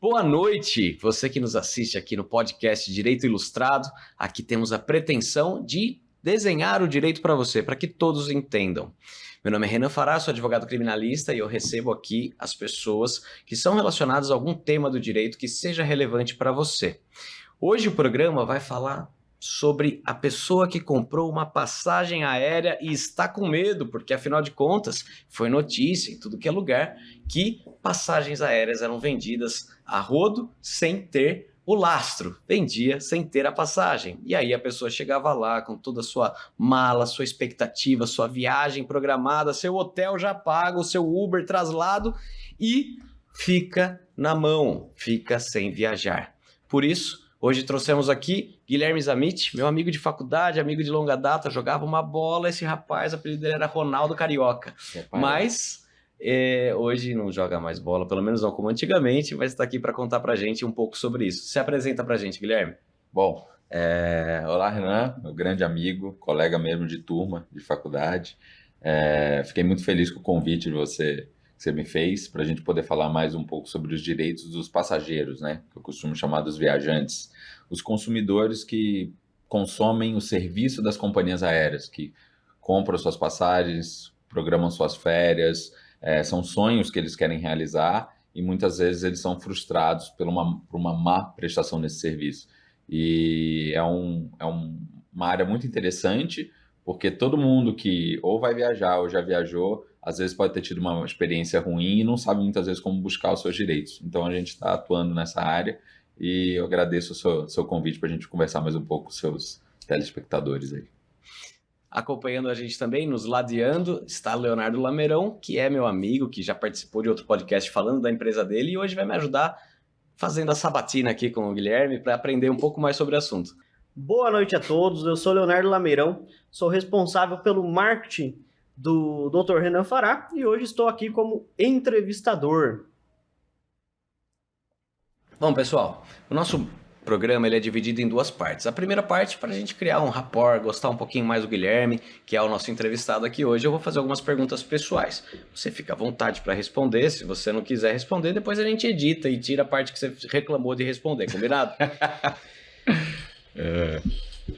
Boa noite, você que nos assiste aqui no podcast Direito Ilustrado. Aqui temos a pretensão de desenhar o direito para você, para que todos entendam. Meu nome é Renan Fará, sou advogado criminalista e eu recebo aqui as pessoas que são relacionadas a algum tema do direito que seja relevante para você. Hoje o programa vai falar sobre a pessoa que comprou uma passagem aérea e está com medo, porque afinal de contas foi notícia em tudo que é lugar que passagens aéreas eram vendidas a rodo sem ter o lastro, vendia sem ter a passagem. E aí a pessoa chegava lá com toda a sua mala, sua expectativa, sua viagem programada, seu hotel já pago, seu Uber traslado e fica na mão, fica sem viajar. Por isso, hoje trouxemos aqui Guilherme Zamit, meu amigo de faculdade, amigo de longa data, jogava uma bola, esse rapaz, o apelido dele era Ronaldo Carioca. Mas hoje não joga mais bola, pelo menos não como antigamente, mas está aqui para contar para a gente um pouco sobre isso. Se apresenta para a gente, Guilherme. Bom, olá Renan, meu grande amigo, colega mesmo de turma, de faculdade. Fiquei muito feliz com o convite que você me fez para a gente poder falar mais um pouco sobre os direitos dos passageiros, né? Que eu costumo chamar dos viajantes. Os consumidores que consomem o serviço das companhias aéreas, que compram suas passagens, programam suas férias, são sonhos que eles querem realizar e muitas vezes eles são frustrados por uma má prestação desse serviço. E é uma área muito interessante, porque todo mundo que ou vai viajar ou já viajou, às vezes pode ter tido uma experiência ruim e não sabe muitas vezes como buscar os seus direitos. Então a gente está atuando nessa área e eu agradeço o seu convite para a gente conversar mais um pouco com os seus telespectadores aí. Acompanhando a gente também, nos ladeando, está Leonardo Lameirão, que é meu amigo, que já participou de outro podcast falando da empresa dele e hoje vai me ajudar fazendo a sabatina aqui com o Guilherme para aprender um pouco mais sobre o assunto. Boa noite a todos, eu sou Leonardo Lameirão, sou responsável pelo marketing do Dr. Renan Fará e hoje estou aqui como entrevistador. Bom, pessoal, o nosso programa ele é dividido em duas partes. A primeira parte para a gente criar um rapport, gostar um pouquinho mais do Guilherme, que é o nosso entrevistado aqui hoje. Eu vou fazer algumas perguntas pessoais. Você fica à vontade para responder. Se você não quiser responder, depois a gente edita e tira a parte que você reclamou de responder, combinado?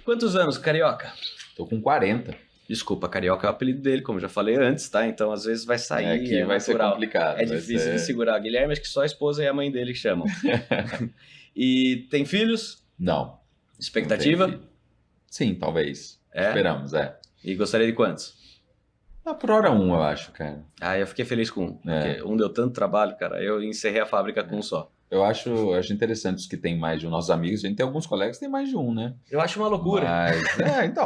Quantos anos, Carioca? Tô com 40. Desculpa, Carioca é o apelido dele, como já falei antes, tá? Então, às vezes vai sair. Aqui vai ser complicado. É difícil de segurar. Guilherme, acho que só a esposa e a mãe dele que chamam. E tem filhos? Não. Expectativa? Não. Sim, talvez. Esperamos, E gostaria de quantos? Por hora eu acho, cara. Eu fiquei feliz com um. Porque um deu tanto trabalho, cara. Eu encerrei a fábrica com um só. Eu acho interessante os que tem mais de um. Nossos amigos, a gente tem alguns colegas que tem mais de um, né? Eu acho uma loucura.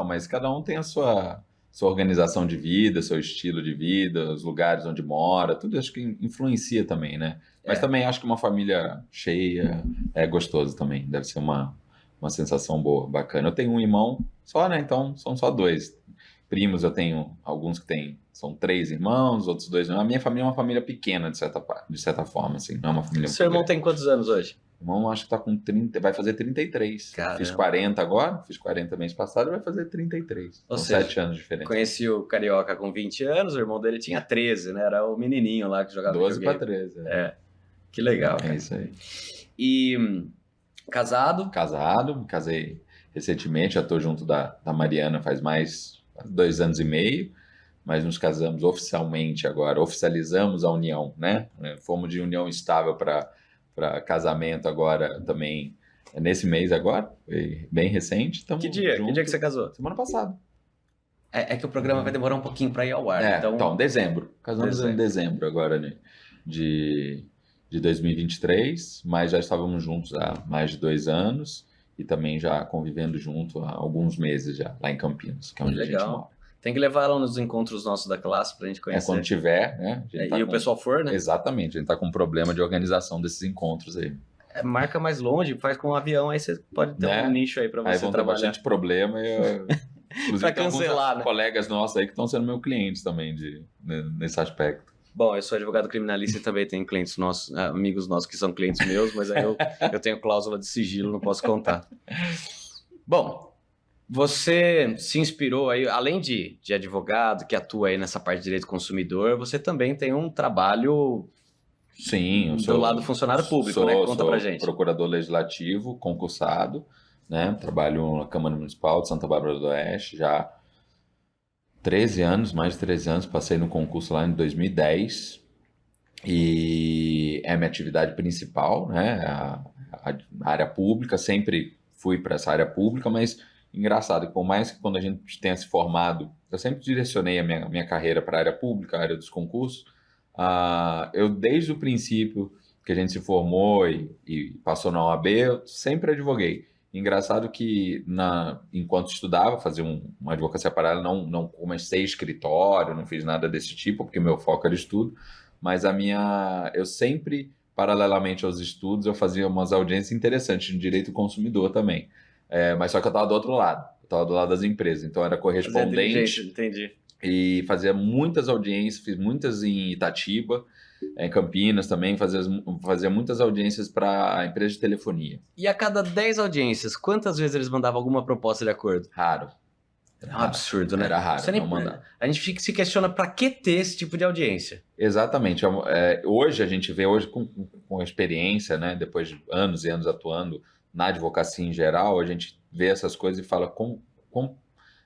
Mas cada um tem a sua organização de vida, seu estilo de vida, os lugares onde mora, tudo acho que influencia também, né? Mas também acho que uma família cheia é gostoso também, deve ser uma sensação boa, bacana. Eu tenho um irmão só, né? Então são só 2. Primos eu tenho alguns que são 3 irmãos, outros 2 irmãos. A minha família é uma família pequena, de certa forma, assim, não é uma família. Seu irmão tem quantos anos hoje? O irmão acho que tá com 30, vai fazer 33. Caramba. Fiz 40 agora, fiz 40 mês passado, vai fazer 33. Ou são seja, 7 anos de diferença. Conheci o Carioca com 20 anos, o irmão dele tinha 13, né? Era o menininho lá que jogava 12 para 13. Que legal, cara. É isso aí. E casado? Casado, me casei recentemente, já tô junto da Mariana faz mais 2 anos e meio, mas nos casamos oficialmente agora, oficializamos a união, né? Fomos de união estável para casamento agora também, nesse mês agora, foi bem recente. Que dia que você casou? Semana passada. É que o programa vai demorar um pouquinho para ir ao ar. Então, dezembro. Casamos em dezembro agora, né? De 2023, mas já estávamos juntos há mais de 2 anos e também já convivendo junto há alguns meses já, lá em Campinas, que é onde a gente mora. Tem que levar ela nos encontros nossos da classe pra gente conhecer. Quando tiver, né? O pessoal for, né? Exatamente, a gente tá com um problema de organização desses encontros aí. Marca mais longe, faz com um avião, aí você pode ter um nicho aí pra você trabalhar. Aí vão ter bastante problema e pra cancelar, né? Colegas nossos aí que estão sendo meus clientes também nesse aspecto. Bom, eu sou advogado criminalista e também tenho clientes nossos, amigos nossos que são clientes meus, mas aí eu tenho cláusula de sigilo, não posso contar. Bom, você se inspirou aí, além de advogado que atua aí nessa parte de direito do consumidor, você também tem um trabalho Sim, eu sou... Do lado funcionário público, né? Conta pra gente. Sou procurador legislativo, concursado, né? Trabalho na Câmara Municipal de Santa Bárbara do Oeste já há 13 anos, mais de 13 anos. Passei no concurso lá em 2010 e é a minha atividade principal, né? A área pública, sempre fui para essa área pública, mas engraçado que por mais que quando a gente tenha se formado, eu sempre direcionei a minha carreira para a área pública, a área dos concursos. Eu desde o princípio que a gente se formou e passou na OAB, eu sempre advoguei. Engraçado que enquanto estudava, fazia uma advocacia paralela, não comecei escritório, não fiz nada desse tipo, porque meu foco era estudo, mas eu sempre, paralelamente aos estudos, eu fazia umas audiências interessantes no direito do consumidor também. Mas só que eu estava do outro lado, eu estava do lado das empresas, então eu era correspondente. Entendi. E fazia muitas audiências, fiz muitas em Itatiba, em Campinas também, fazia muitas audiências para a empresa de telefonia. E a cada 10 audiências, quantas vezes eles mandavam alguma proposta de acordo? Raro. É um absurdo, né? Era raro, Você nem... não mandava. A gente se questiona para que ter esse tipo de audiência. Exatamente. Hoje a gente vê, hoje com experiência, né, depois de anos e anos atuando na advocacia em geral, a gente vê essas coisas e fala com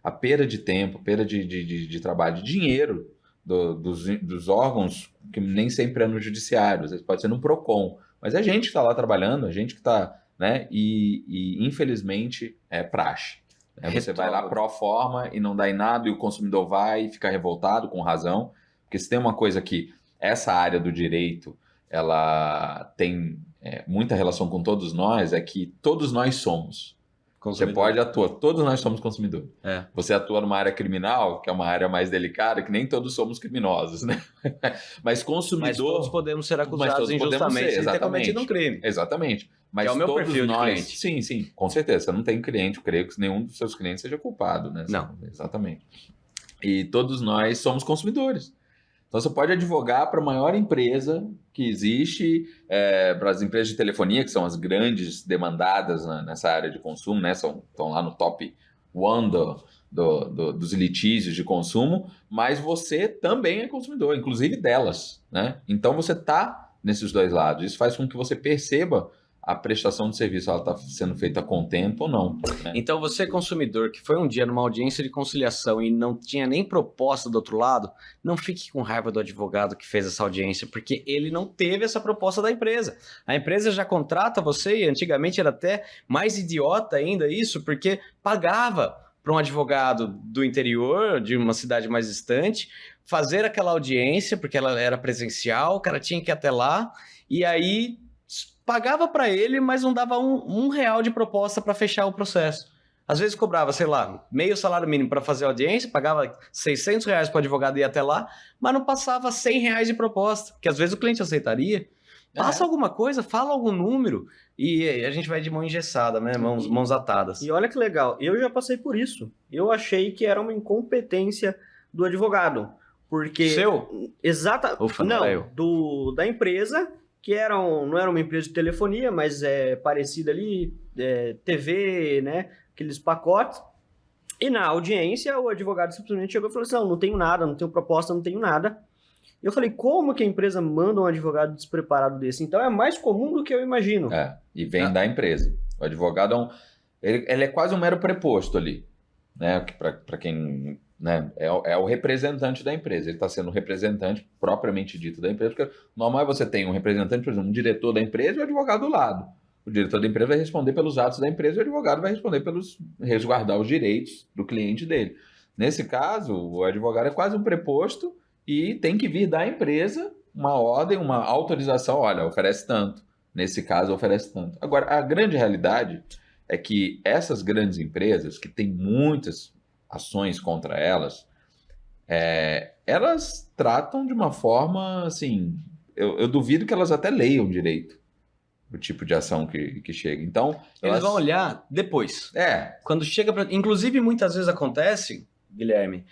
a perda de tempo, perda de trabalho, de dinheiro dos órgãos, que nem sempre é no judiciário, às vezes pode ser no PROCON, mas é a gente que está lá trabalhando, a gente que está, né, e infelizmente é praxe. Você vai lá pro forma e não dá em nada, e o consumidor vai ficar revoltado, com razão, porque se tem uma coisa que essa área do direito, ela tem muita relação com todos nós, é que todos nós somos. Você pode atuar, todos nós somos consumidores. Você atua numa área criminal, que é uma área mais delicada, que nem todos somos criminosos, né? Mas consumidor... Mas todos podemos ser acusados injustamente de ter cometido um crime. Exatamente. Mas que é o meu todos perfil de cliente. Sim, com certeza. Você não tem cliente, eu creio que nenhum dos seus clientes seja culpado, né? Não. Exatamente. E todos nós somos consumidores. Então você pode advogar para a maior empresa que existe, para as empresas de telefonia, que são as grandes demandadas nessa área de consumo, né? Estão lá no top 1 dos litígios de consumo, mas você também é consumidor, inclusive delas, né? Então você está nesses dois lados. Isso faz com que você perceba a prestação de serviço, ela está sendo feita com tempo ou não. Né? Então você, consumidor, que foi um dia numa audiência de conciliação e não tinha nem proposta do outro lado, não fique com raiva do advogado que fez essa audiência, porque ele não teve essa proposta da empresa. A empresa já contrata você, e antigamente era até mais idiota ainda isso, porque pagava para um advogado do interior, de uma cidade mais distante, fazer aquela audiência, porque ela era presencial, o cara tinha que ir até lá, e aí pagava para ele, mas não dava um real de proposta para fechar o processo. Às vezes cobrava, sei lá, meio salário mínimo para fazer audiência, pagava R$600 para o advogado ir até lá, mas não passava R$100 de proposta, que às vezes o cliente aceitaria. Passa alguma coisa, fala algum número, e a gente vai de mão engessada, né? Mãos atadas. E olha que legal, eu já passei por isso. Eu achei que era uma incompetência do advogado, porque... Seu? Exata... Ufa, não, da empresa... que não era uma empresa de telefonia, mas é parecida ali, TV, né, aqueles pacotes. E na audiência, o advogado simplesmente chegou e falou assim, não tenho nada, não tenho proposta, não tenho nada. Eu falei, como que a empresa manda um advogado despreparado desse? Então é mais comum do que eu imagino. E vem da empresa. O advogado ele é quase um mero preposto ali, né, para quem... Né? É o representante da empresa, ele está sendo o representante propriamente dito da empresa, porque normal é você tem um representante, por exemplo, um diretor da empresa e o advogado do lado. O diretor da empresa vai responder pelos atos da empresa e o advogado vai responder pelos resguardar os direitos do cliente dele. Nesse caso, o advogado é quase um preposto e tem que vir da empresa uma ordem, uma autorização, olha, oferece tanto. Nesse caso, oferece tanto. Agora, a grande realidade é que essas grandes empresas, que têm muitas ações contra elas, elas tratam de uma forma, assim, eu duvido que elas até leiam direito o tipo de ação que chega. Então, eles vão olhar depois. Quando chega para... Inclusive, muitas vezes acontece, Guilherme,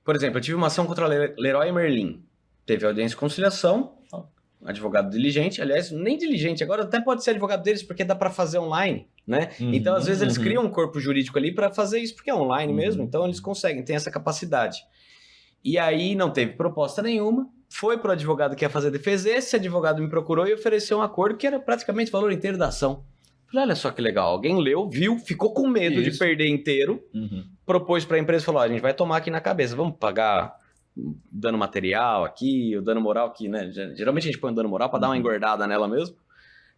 por exemplo, eu tive uma ação contra a Leroy Merlin. Teve audiência de conciliação, advogado diligente, aliás, nem diligente, agora até pode ser advogado deles, porque dá para fazer online, né? Então, às vezes, eles criam um corpo jurídico ali para fazer isso, porque é online mesmo, então eles conseguem, têm essa capacidade. E aí não teve proposta nenhuma, foi pro advogado que ia fazer defesa, esse advogado me procurou e ofereceu um acordo que era praticamente o valor inteiro da ação. Falei, olha só que legal, alguém leu, viu, ficou com medo de perder inteiro, propôs para a empresa e falou, a gente vai tomar aqui na cabeça, vamos pagar dano material aqui, o dano moral aqui, né? Geralmente a gente põe o dano moral para dar uma engordada nela mesmo.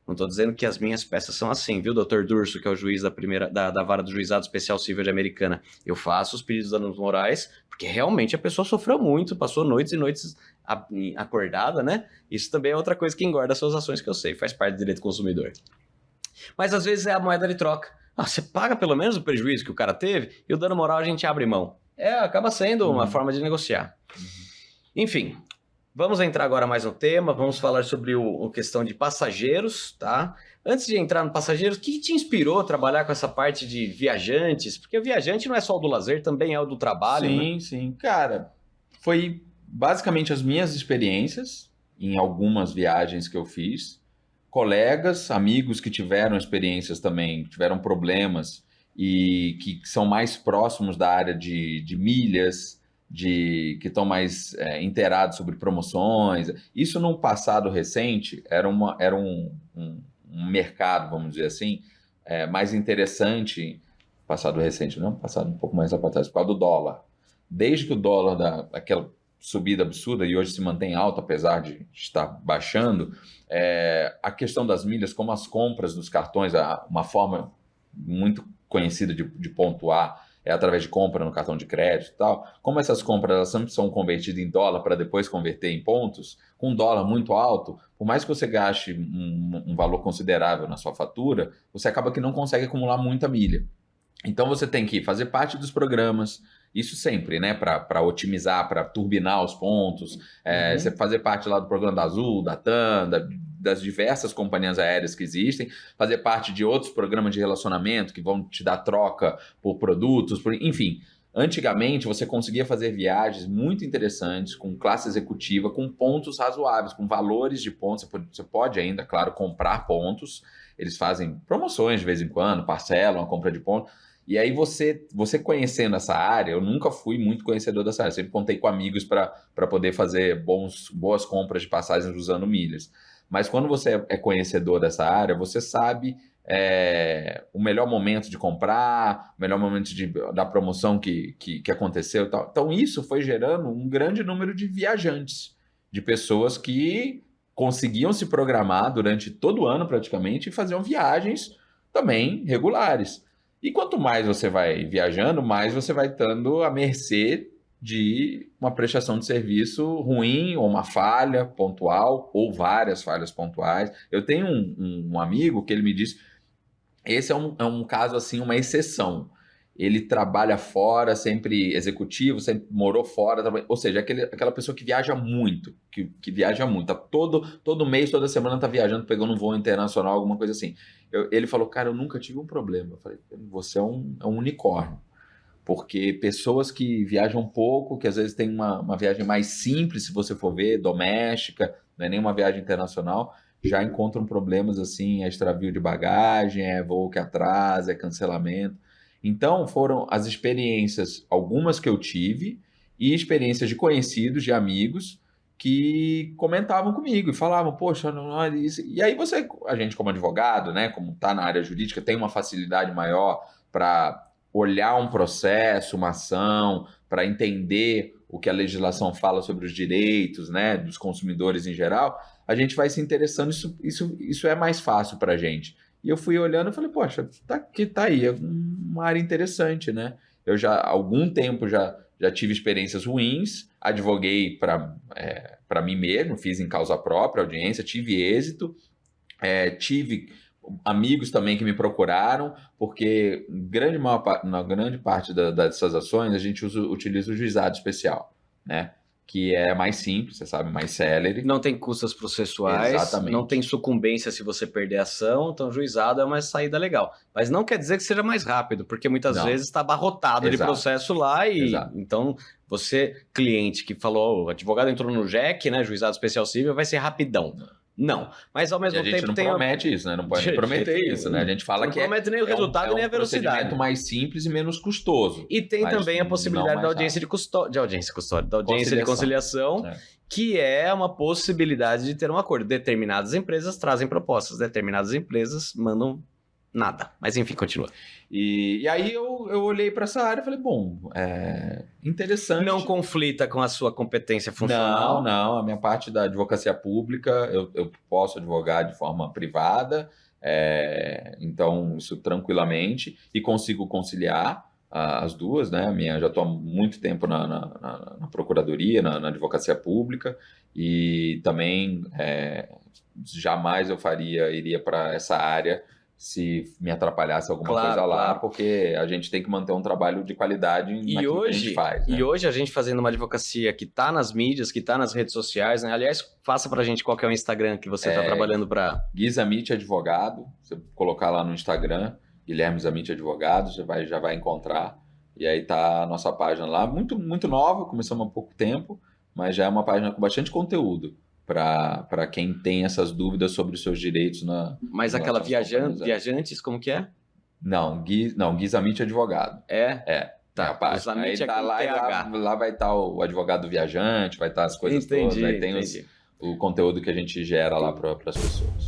Não tô dizendo que as minhas peças são assim, viu, Dr. Durso, que é o juiz da vara do Juizado Especial Civil de Americana. Eu faço os pedidos de danos morais, porque realmente a pessoa sofreu muito, passou noites e noites acordada, né? Isso também é outra coisa que engorda as suas ações, que eu sei, faz parte do direito do consumidor. Mas às vezes é a moeda de troca. Você paga pelo menos o prejuízo que o cara teve e o dano moral a gente abre mão. Acaba sendo uma forma de negociar. Enfim, vamos entrar agora mais no tema, vamos falar sobre a questão de passageiros, tá? Antes de entrar no passageiros, o que te inspirou a trabalhar com essa parte de viajantes? Porque o viajante não é só o do lazer, também é o do trabalho, sim, né? Sim. Cara, foi basicamente as minhas experiências em algumas viagens que eu fiz. Colegas, amigos que tiveram experiências também, tiveram problemas e que são mais próximos da área de milhas, que estão mais inteirados sobre promoções. Isso no passado recente era um mercado, vamos dizer assim, mais interessante. Passado recente, não, passado um pouco mais lá para trás, por causa do dólar. Desde que o dólar aquela subida absurda e hoje se mantém alto, apesar de estar baixando, a questão das milhas, como as compras dos cartões, uma forma muito conhecida de pontuar é através de compra no cartão de crédito e tal. Como essas compras elas sempre são convertidas em dólar para depois converter em pontos, com um dólar muito alto, por mais que você gaste um valor considerável na sua fatura, você acaba que não consegue acumular muita milha. Então você tem que fazer parte dos programas, isso sempre, né? Para otimizar, para turbinar os pontos, você fazer parte lá do programa da Azul, da TAM, das diversas companhias aéreas que existem, fazer parte de outros programas de relacionamento que vão te dar troca por produtos, enfim. Antigamente você conseguia fazer viagens muito interessantes, com classe executiva, com pontos razoáveis, com valores de pontos. Você pode ainda, claro, comprar pontos, eles fazem promoções de vez em quando, parcelam a compra de pontos. E aí você conhecendo essa área, eu nunca fui muito conhecedor dessa área, sempre contei com amigos para poder fazer boas compras de passagens usando milhas. Mas quando você é conhecedor dessa área, você sabe o melhor momento de comprar, o melhor momento da promoção que aconteceu e tal. Então isso foi gerando um grande número de viajantes, de pessoas que conseguiam se programar durante todo o ano praticamente e faziam viagens também regulares. E quanto mais você vai viajando, mais você vai estando à mercê de uma prestação de serviço ruim, ou uma falha pontual, ou várias falhas pontuais. Eu tenho um amigo que ele me disse, esse é um caso assim, uma exceção. Ele trabalha fora, sempre executivo, sempre morou fora, ou seja, aquela pessoa que viaja muito, que viaja muito, tá todo mês, toda semana tá viajando, pegando um voo internacional, alguma coisa assim. Ele falou, cara, eu nunca tive um problema. Eu falei, você é um unicórnio, porque pessoas que viajam pouco, que às vezes tem uma viagem mais simples, se você for ver, doméstica, não é nem uma viagem internacional, já encontram problemas assim, extravio de bagagem, voo que atrasa, cancelamento. Então, foram as experiências, algumas que eu tive, e experiências de conhecidos, de amigos, que comentavam comigo e falavam, poxa, não é isso. E aí a gente como advogado, né, como está na área jurídica, tem uma facilidade maior para olhar um processo, uma ação, para entender o que a legislação fala sobre os direitos, né, dos consumidores em geral, a gente vai se interessando, isso é mais fácil para a gente. E eu fui olhando e falei, poxa, tá aí, é uma área interessante, né? Eu já há algum tempo já tive experiências ruins, advoguei para mim mesmo, fiz em causa própria, audiência, tive êxito, tive amigos também que me procuraram, porque na grande parte dessas ações a gente utiliza o juizado especial, né? Que é mais simples, você sabe, mais célere. Não tem custas processuais, exatamente. Não tem sucumbência se você perder a ação, então juizado é uma saída legal. Mas não quer dizer que seja mais rápido, porque muitas vezes está abarrotado de processo lá e então você, cliente que falou, o advogado entrou no JEC, né, Juizado Especial Civil, vai ser rapidão. Não, mas ao E mesmo a gente tempo não tem... promete isso, né? Não pode De prometer jeito isso, né? A gente fala não que promete nem o resultado nem a velocidade. procedimento mais simples e menos custoso. E tem Mas também a não possibilidade da mais audiência de custódia, da audiência de conciliação, É. que é uma possibilidade de ter um acordo. Determinadas empresas trazem propostas, determinadas empresas mandam nada. Mas enfim, continua. E aí eu olhei para essa área e falei, bom, interessante. Não conflita com a sua competência funcional. Não, a minha parte da advocacia pública, eu posso advogar de forma privada, então isso tranquilamente, e consigo conciliar as duas, né? Já estou há muito tempo na procuradoria, na advocacia pública, e também jamais eu iria para essa área se me atrapalhasse alguma coisa lá, Claro. porque a gente tem que manter um trabalho de qualidade naquilo que a gente faz. Né? E hoje a gente fazendo uma advocacia que está nas mídias, que está nas redes sociais, né? Aliás, faça pra gente qual que é o Instagram que você está trabalhando para... Gui Zamit Advogado, você colocar lá no Instagram, Guilherme Zamit Advogado, já vai encontrar. E aí tá a nossa página lá, muito, muito nova, começamos há pouco tempo, mas já é uma página com bastante conteúdo para quem tem essas dúvidas sobre os seus direitos na... Mas aquela viajantes, como que é? Não, Gui Zamit Advogado. Tá, a página. Aí é tá com lá, TH. lá vai estar o advogado viajante, vai estar as coisas todas, aí tem o conteúdo que a gente gera lá para as pessoas.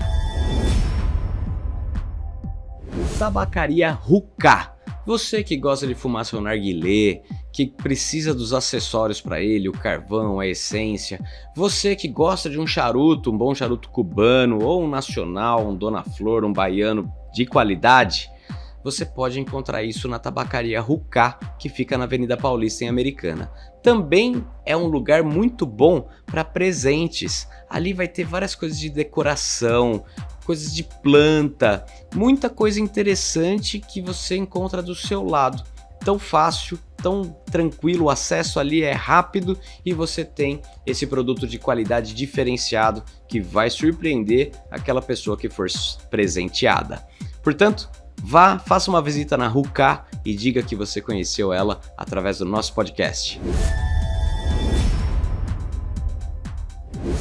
Tabacaria Rucá. Você que gosta de fumar seu narguilé, que precisa dos acessórios para ele, o carvão, a essência. Você que gosta de um charuto, um bom charuto cubano, ou um nacional, um Dona Flor, um baiano de qualidade. Você pode encontrar isso na Tabacaria Rucá, que fica na Avenida Paulista, em Americana. Também é um lugar muito bom para presentes. Ali vai ter várias coisas de decoração, coisas de planta, muita coisa interessante que você encontra do seu lado. Tão fácil, tão tranquilo, o acesso ali é rápido e você tem esse produto de qualidade diferenciado que vai surpreender aquela pessoa que for presenteada. Portanto, vá, faça uma visita na Rucá e diga que você conheceu ela através do nosso podcast.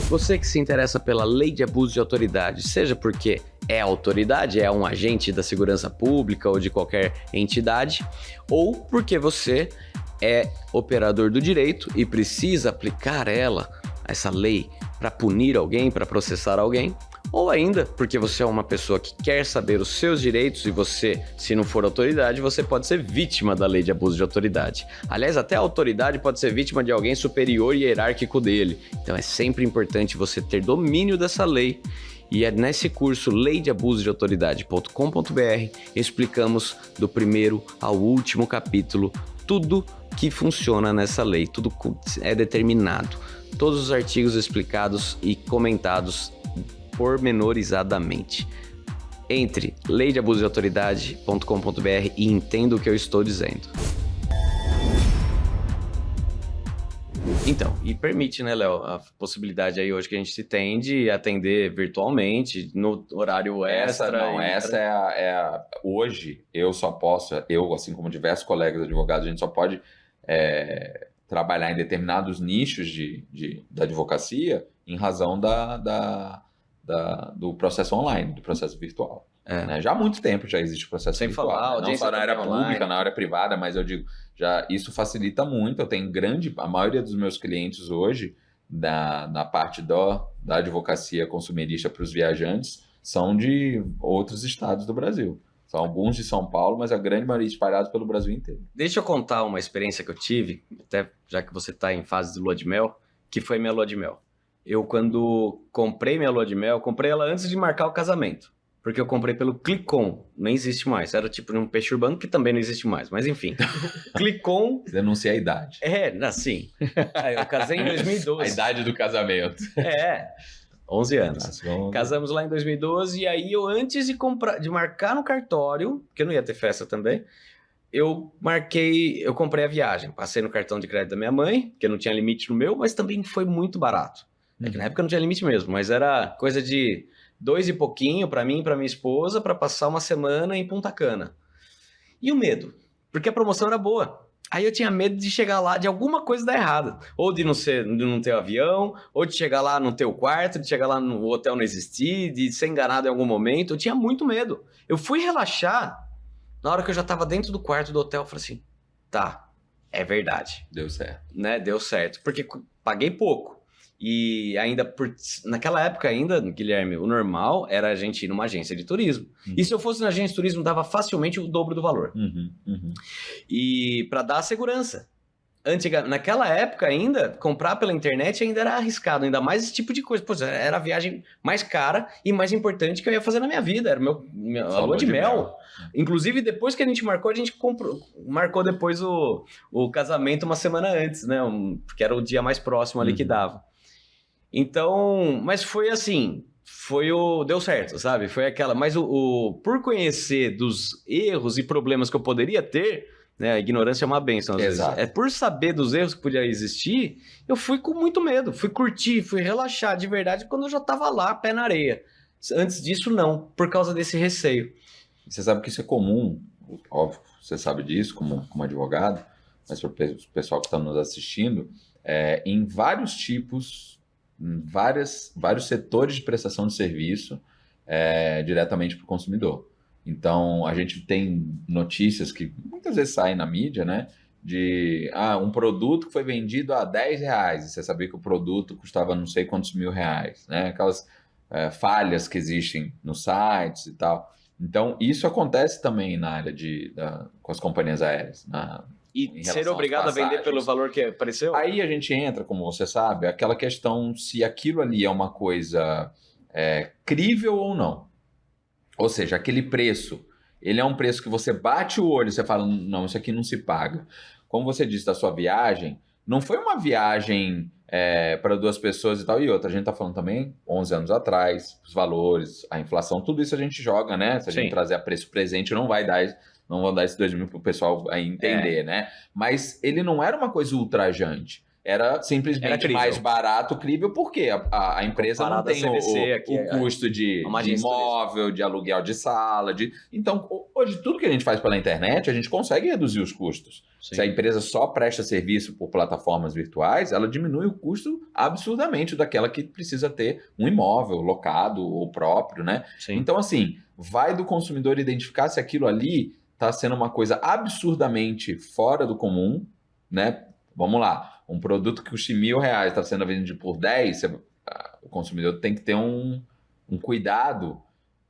Você que se interessa pela lei de abuso de autoridade, seja porque é autoridade, é um agente da segurança pública ou de qualquer entidade, ou porque você é operador do direito e precisa aplicar essa lei, para punir alguém, para processar alguém, ou ainda porque você é uma pessoa que quer saber os seus direitos e você, se não for autoridade, você pode ser vítima da lei de abuso de autoridade. Aliás, até a autoridade pode ser vítima de alguém superior e hierárquico dele. Então é sempre importante você ter domínio dessa lei. E é nesse curso leideabusodeautoridade.com.br explicamos do primeiro ao último capítulo tudo que funciona nessa lei, tudo é determinado. Todos os artigos explicados e comentados pormenorizadamente. Entre leideabusodeautoridade.com.br e entenda o que eu estou dizendo. Então, e permite, né, Léo, a possibilidade aí hoje que a gente tem de atender virtualmente, no horário extra. Hoje, eu só posso, assim como diversos colegas advogados, a gente só pode trabalhar em determinados nichos da advocacia em razão do processo online, do processo virtual. Né? Já há muito tempo já existe o processo sem virtual. Falar, né? Não só na área pública, na área privada, mas eu digo, já isso facilita muito. Eu tenho a maioria dos meus clientes hoje, na parte da advocacia consumerista para os viajantes, são de outros estados do Brasil. São alguns de São Paulo, mas a grande maioria espalhados pelo Brasil inteiro. Deixa eu contar uma experiência que eu tive, até já que você está em fase de lua de mel, que foi minha lua de mel. Eu, quando comprei minha lua de mel, comprei ela antes de marcar o casamento. Porque eu comprei pelo Clicon, nem existe mais. Era tipo um peixe urbano que também não existe mais, mas enfim. Clicon... Denunciei a idade. Assim. Eu casei em 2012. A idade do casamento. 11 anos. Casamos lá em 2012 e aí eu, antes de marcar no cartório, porque eu não ia ter festa também, eu comprei a viagem. Passei no cartão de crédito da minha mãe, porque não tinha limite no meu, mas também foi muito barato. É que na época não tinha limite mesmo, mas era coisa de 2 e pouquinho para mim e para minha esposa para passar uma semana em Punta Cana. E o medo? Porque a promoção era boa. Aí eu tinha medo de chegar lá, de alguma coisa dar errado. Ou de não ter avião, ou de chegar lá, não ter o quarto, de chegar lá no hotel não existir, de ser enganado em algum momento. Eu tinha muito medo. Eu fui relaxar, na hora que eu já tava dentro do quarto do hotel, eu falei assim, tá, é verdade. Deu certo. Né? Deu certo. Porque paguei pouco. E ainda, naquela época ainda, Guilherme, o normal era a gente ir numa agência de turismo. E se eu fosse na agência de turismo, dava facilmente o dobro do valor. E para dar segurança. Naquela época ainda, comprar pela internet ainda era arriscado, ainda mais esse tipo de coisa. Pois era a viagem mais cara e mais importante que eu ia fazer na minha vida. Era a lua de mel. Inclusive, depois que a gente marcou depois o casamento uma semana antes, né? Porque era o dia mais próximo ali que dava. Então, mas foi assim, deu certo, sabe? Foi aquela, mas por conhecer dos erros e problemas que eu poderia ter, né? A ignorância é uma bênção, às vezes. Por saber dos erros que podia existir, eu fui com muito medo, fui curtir, fui relaxar de verdade quando eu já tava lá, pé na areia. Antes disso, não, por causa desse receio. Você sabe que isso é comum, óbvio, você sabe disso como advogado, mas para o pessoal que está nos assistindo, em vários tipos, vários setores de prestação de serviço diretamente para o consumidor. Então, a gente tem notícias que muitas vezes saem na mídia, né? De um produto que foi vendido a R$10, e você sabia que o produto custava não sei quantos R$1.000, né? Aquelas falhas que existem nos sites e tal. Então, isso acontece também na área com as companhias aéreas, e ser obrigado a vender pelo valor que apareceu? Aí a gente entra, como você sabe, aquela questão se aquilo ali é uma coisa crível ou não. Ou seja, aquele preço, ele é um preço que você bate o olho e você fala, não, isso aqui não se paga. Como você disse da sua viagem, não foi uma viagem para duas pessoas e tal. E outra, a gente está falando também, 11 anos atrás, os valores, a inflação, tudo isso a gente joga, né? Se a gente trazer a preço presente, não vão dar esses 2 mil para o pessoal entender, né? Mas ele não era uma coisa ultrajante. Era simplesmente mais barato, crível, porque a empresa não tem o custo de imóvel, de aluguel de sala. Então, hoje, tudo que a gente faz pela internet, a gente consegue reduzir os custos. Sim. Se a empresa só presta serviço por plataformas virtuais, ela diminui o custo absurdamente daquela que precisa ter um imóvel locado ou próprio, né? Sim. Então, assim, vai do consumidor identificar se aquilo ali está sendo uma coisa absurdamente fora do comum, né? Vamos lá. Um produto que custa R$1.000 está sendo vendido por 10, o consumidor tem que ter um cuidado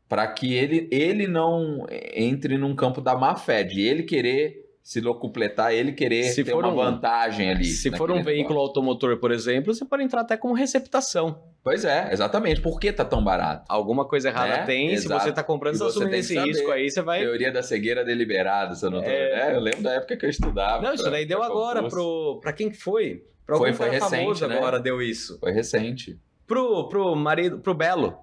para que ele não entre num campo da má fé, de ele querer se locupletar, ele querer ter uma vantagem ali. Se for um veículo automotor, por exemplo, você pode entrar até como receptação. Pois é, exatamente. Por que tá tão barato? Alguma coisa errada tem, exato. Se você tá comprando, você assumindo esse risco aí, você vai... Teoria da cegueira deliberada, se eu não tô... eu lembro da época que eu estudava. Não, isso daí deu agora pra quem que foi? Pra algum foi recente, famoso, né? Agora deu isso. Foi recente. Pro marido, pro Belo.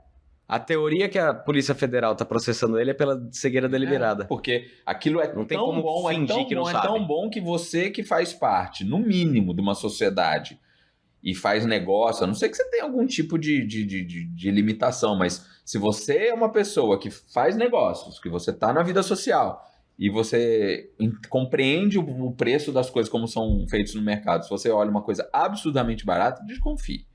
A teoria que a Polícia Federal tá processando ele é pela cegueira deliberada. Porque aquilo não tem como bom, fingir que não sabe. É tão bom que você que faz parte, no mínimo, de uma sociedade e faz negócio, a não ser que você tenha algum tipo de limitação, mas se você é uma pessoa que faz negócios, que você está na vida social e você compreende o preço das coisas como são feitos no mercado, se você olha uma coisa absurdamente barata, desconfie.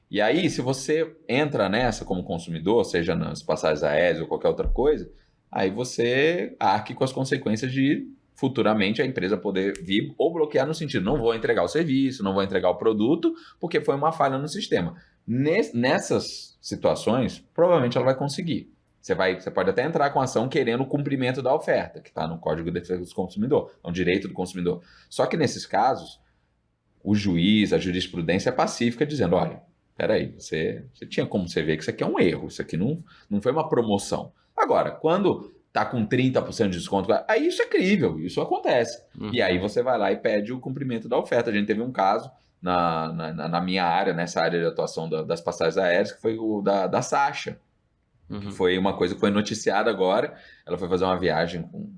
E aí, se você entra nessa como consumidor, seja nas passagens aéreas ou qualquer outra coisa, aí você arque com as consequências de futuramente a empresa poder vir ou bloquear no sentido, não vou entregar o serviço, não vou entregar o produto, porque foi uma falha no sistema. Nessas situações, provavelmente ela vai conseguir. Você pode até entrar com ação querendo o cumprimento da oferta, que está no Código de Defesa do Consumidor, é um direito do consumidor. Só que nesses casos, o juiz, a jurisprudência é pacífica, dizendo, olha, peraí, você tinha como você ver que isso aqui é um erro, isso aqui não foi uma promoção. Agora, quando tá com 30% de desconto, aí isso é crível, isso acontece. E aí você vai lá e pede o cumprimento da oferta. A gente teve um caso na minha área, nessa área de atuação das passagens aéreas, que foi o da Sasha. Que foi uma coisa que foi noticiada agora. Ela foi fazer uma viagem com um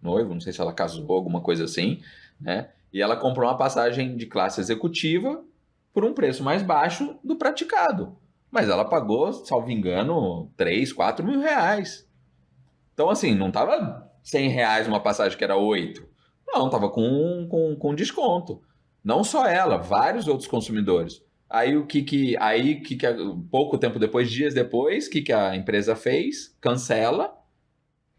noivo, não sei se ela casou, alguma coisa assim, né? E ela comprou uma passagem de classe executiva por um preço mais baixo do praticado. Mas ela pagou, salvo engano, 3, 4 mil reais. Então, assim, não estava R$100 uma passagem que era 8. Não, tava com desconto. Não só ela, vários outros consumidores. Aí pouco tempo depois, dias depois, o que a empresa fez? Cancela.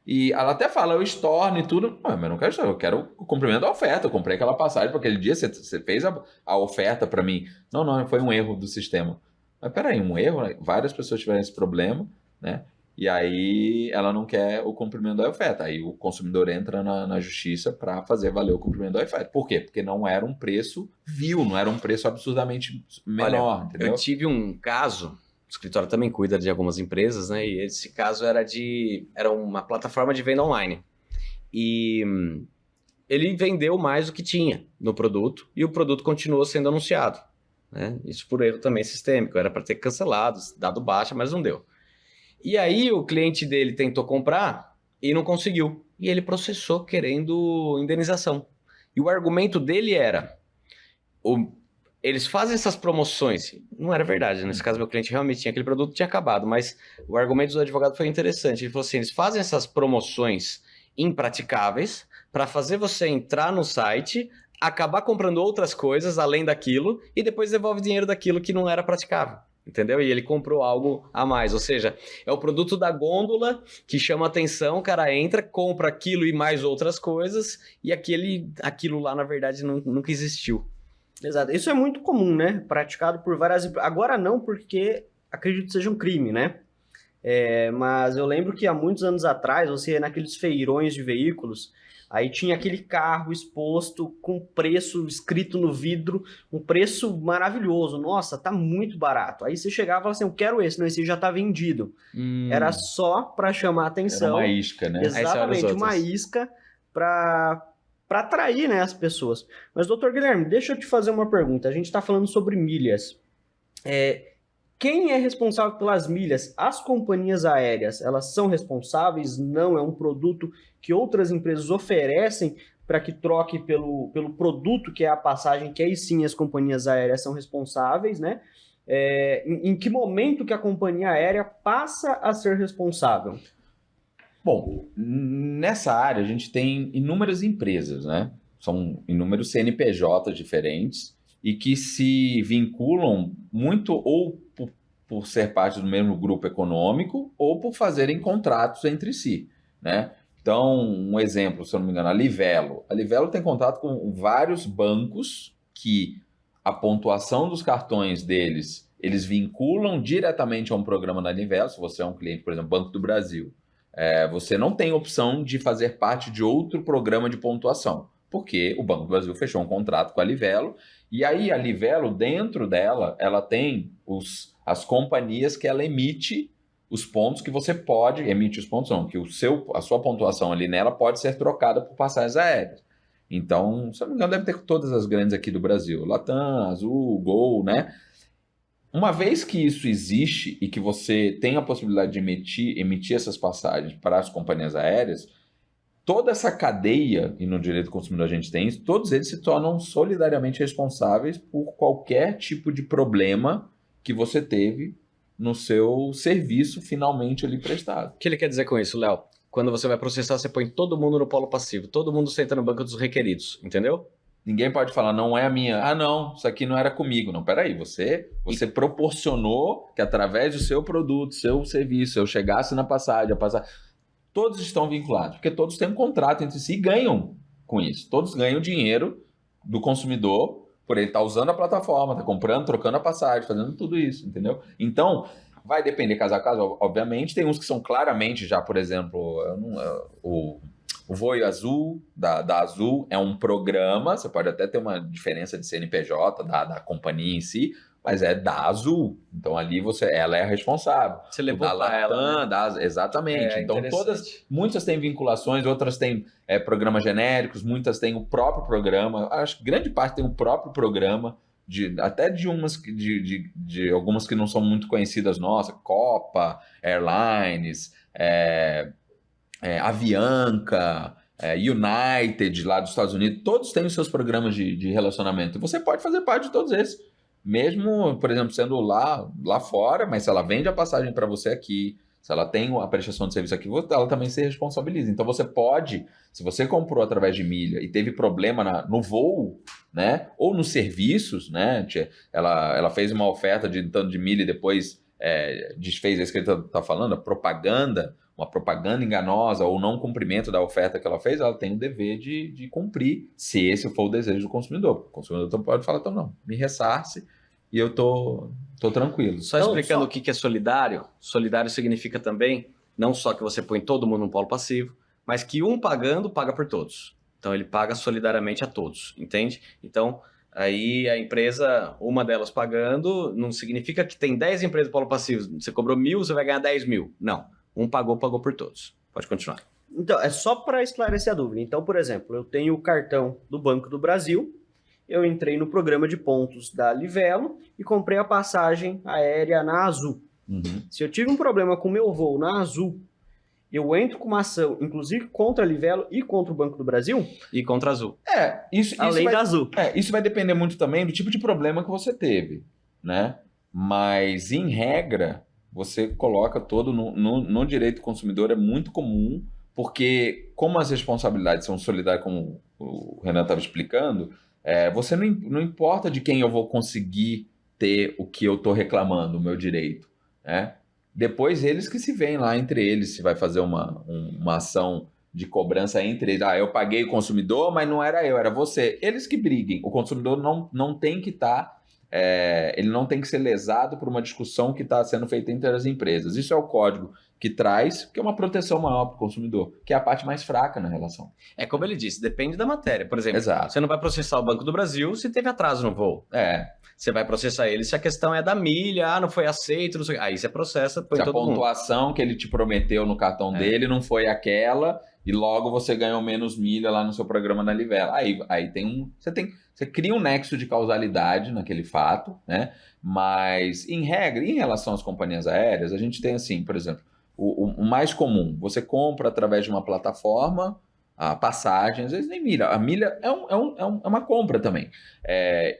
E ela até fala, eu estorno e tudo. Mas eu não quero estorno, eu quero o cumprimento da oferta. Eu comprei aquela passagem para aquele dia, você fez a oferta para mim. Não, foi um erro do sistema. Mas peraí, um erro? Várias pessoas tiveram esse problema, né? E aí ela não quer o cumprimento da oferta. Aí o consumidor entra na justiça para fazer valer o cumprimento da oferta. Por quê? Porque não era um preço vil, não era um preço absurdamente menor, entendeu? Eu tive um caso, o escritório também cuida de algumas empresas, né? E esse caso era uma plataforma de venda online. E ele vendeu mais do que tinha no produto e o produto continuou sendo anunciado, né? Isso por erro também sistêmico. Era para ter cancelado, dado baixa, mas não deu. E aí o cliente dele tentou comprar e não conseguiu. E ele processou querendo indenização. E o argumento dele era... Eles fazem essas promoções. Não era verdade. Nesse caso, meu cliente realmente tinha aquele produto, tinha acabado. Mas o argumento do advogado foi interessante. Ele falou assim, eles fazem essas promoções impraticáveis para fazer você entrar no site, acabar comprando outras coisas além daquilo e depois devolve dinheiro daquilo que não era praticável. Entendeu? E ele comprou algo a mais. Ou seja, é o produto da gôndola que chama atenção, o cara entra, compra aquilo e mais outras coisas, e aquilo lá, na verdade, nunca existiu. Exato. Isso é muito comum, né? Praticado por várias... Agora não, porque acredito que seja um crime, né? Mas eu lembro que há muitos anos atrás, você ia naqueles feirões de veículos, aí tinha aquele carro exposto com preço escrito no vidro, um preço maravilhoso. Nossa, tá muito barato. Aí você chegava e falava assim, eu quero esse, não, esse já tá vendido. Era só para chamar a atenção. Era uma isca, né? Exatamente, uma isca para atrair, né, as pessoas. Mas, doutor Guilherme, deixa eu te fazer uma pergunta. A gente está falando sobre milhas. Quem é responsável pelas milhas? As companhias aéreas, elas são responsáveis? Não, é um produto que outras empresas oferecem para que troque pelo produto que é a passagem, que aí sim as companhias aéreas são responsáveis, né? Em que momento que a companhia aérea passa a ser responsável? Bom, nessa área a gente tem inúmeras empresas, né? São inúmeros CNPJs diferentes e que se vinculam muito ou por ser parte do mesmo grupo econômico ou por fazerem contratos entre si, né? Então, um exemplo, se eu não me engano, a Livelo. A Livelo tem contato com vários bancos que a pontuação dos cartões deles, eles vinculam diretamente a um programa da Livelo. Se você é um cliente, por exemplo, Banco do Brasil, você não tem opção de fazer parte de outro programa de pontuação, porque o Banco do Brasil fechou um contrato com a Livelo, e aí a Livelo, dentro dela, ela tem as companhias que ela emite os pontos que você pode, emite os pontos não, que a sua pontuação ali nela pode ser trocada por passagens aéreas. Então, se eu não me engano, deve ter todas as grandes aqui do Brasil, Latam, Azul, Gol, né? Uma vez que isso existe e que você tem a possibilidade de emitir essas passagens para as companhias aéreas, toda essa cadeia, e no direito do consumidor a gente tem isso, todos eles se tornam solidariamente responsáveis por qualquer tipo de problema que você teve no seu serviço finalmente ali prestado. O que ele quer dizer com isso, Léo? Quando você vai processar, você põe todo mundo no polo passivo, todo mundo senta no banco dos requeridos, entendeu? Ninguém pode falar, não é a minha. Ah, não, isso aqui não era comigo. Não, peraí, você proporcionou que através do seu produto, seu serviço, eu chegasse na passagem, todos estão vinculados, porque todos têm um contrato entre si e ganham com isso. Todos ganham dinheiro do consumidor por ele estar usando a plataforma, tá comprando, trocando a passagem, fazendo tudo isso, entendeu? Então, vai depender caso a caso, obviamente. Tem uns que são claramente já, por exemplo, o Voio Azul, da Azul, é um programa, você pode até ter uma diferença de CNPJ da companhia em si, mas é da Azul. Então ali ela é a responsável. Você levou para ela, né? Exatamente. Então muitas têm vinculações, outras têm programas genéricos, muitas têm o próprio programa. Acho que grande parte tem o próprio programa, até de algumas que não são muito conhecidas nossas, Copa, Airlines, Avianca, United lá dos Estados Unidos, todos têm os seus programas de relacionamento. Você pode fazer parte de todos esses. Mesmo, por exemplo, sendo lá fora, mas se ela vende a passagem para você aqui, Se ela tem a prestação de serviço aqui, ela também se responsabiliza. Então você pode, se você comprou através de milha e teve problema no voo, né? Ou nos serviços, né? Ela fez uma oferta de tanto de milha e depois desfez, é isso que ele está falando, uma propaganda enganosa ou não cumprimento da oferta que ela fez, ela tem o dever de cumprir, se esse for o desejo do consumidor. O consumidor pode falar, então não, me ressarce e eu tô tranquilo. Só explicando o que é solidário. Solidário significa também, não só que você põe todo mundo no polo passivo, mas que um pagando, paga por todos. Então ele paga solidariamente a todos, entende? Então, aí a empresa, uma delas pagando, não significa que tem 10 empresas no polo passivo, você cobrou 1.000, você vai ganhar 10.000. Não, um pagou por todos. Pode continuar. Então, é só para esclarecer a dúvida. Então, por exemplo, eu tenho o cartão do Banco do Brasil, eu entrei no programa de pontos da Livelo e comprei a passagem aérea na Azul. Uhum. Se eu tive um problema com o meu voo na Azul, eu entro com uma ação, inclusive contra a Livelo e contra o Banco do Brasil? E contra a Azul. Além da Azul. Isso vai depender muito também do tipo de problema que você teve, né? Mas, em regra, você coloca todo no direito do consumidor, é muito comum, porque como as responsabilidades são solidárias, como o Renan estava explicando, você não importa de quem eu vou conseguir ter o que eu estou reclamando, o meu direito, né? Depois eles que se veem lá entre eles, se vai fazer uma ação de cobrança entre eles. Eu paguei o consumidor, mas não era eu, era você. Eles que briguem. O consumidor não tem que estar... ele não tem que ser lesado por uma discussão que está sendo feita entre as empresas. Isso é o código que traz, que é uma proteção maior para o consumidor, que é a parte mais fraca na relação. É como ele disse, depende da matéria. Por exemplo, Exato. Você não vai processar o Banco do Brasil se teve atraso no voo. Você vai processar ele se a questão é da milha, não foi aceito, não sei. Aí você processa, põe se todo mundo. Se a pontuação que ele te prometeu no cartão dele não foi aquela, e logo você ganhou menos milha lá no seu programa da Livelo. Aí tem você cria um nexo de causalidade naquele fato, né? Mas, em regra, em relação às companhias aéreas, a gente tem assim, por exemplo, o mais comum, você compra através de uma plataforma a passagem, às vezes nem milha. A milha é uma compra também.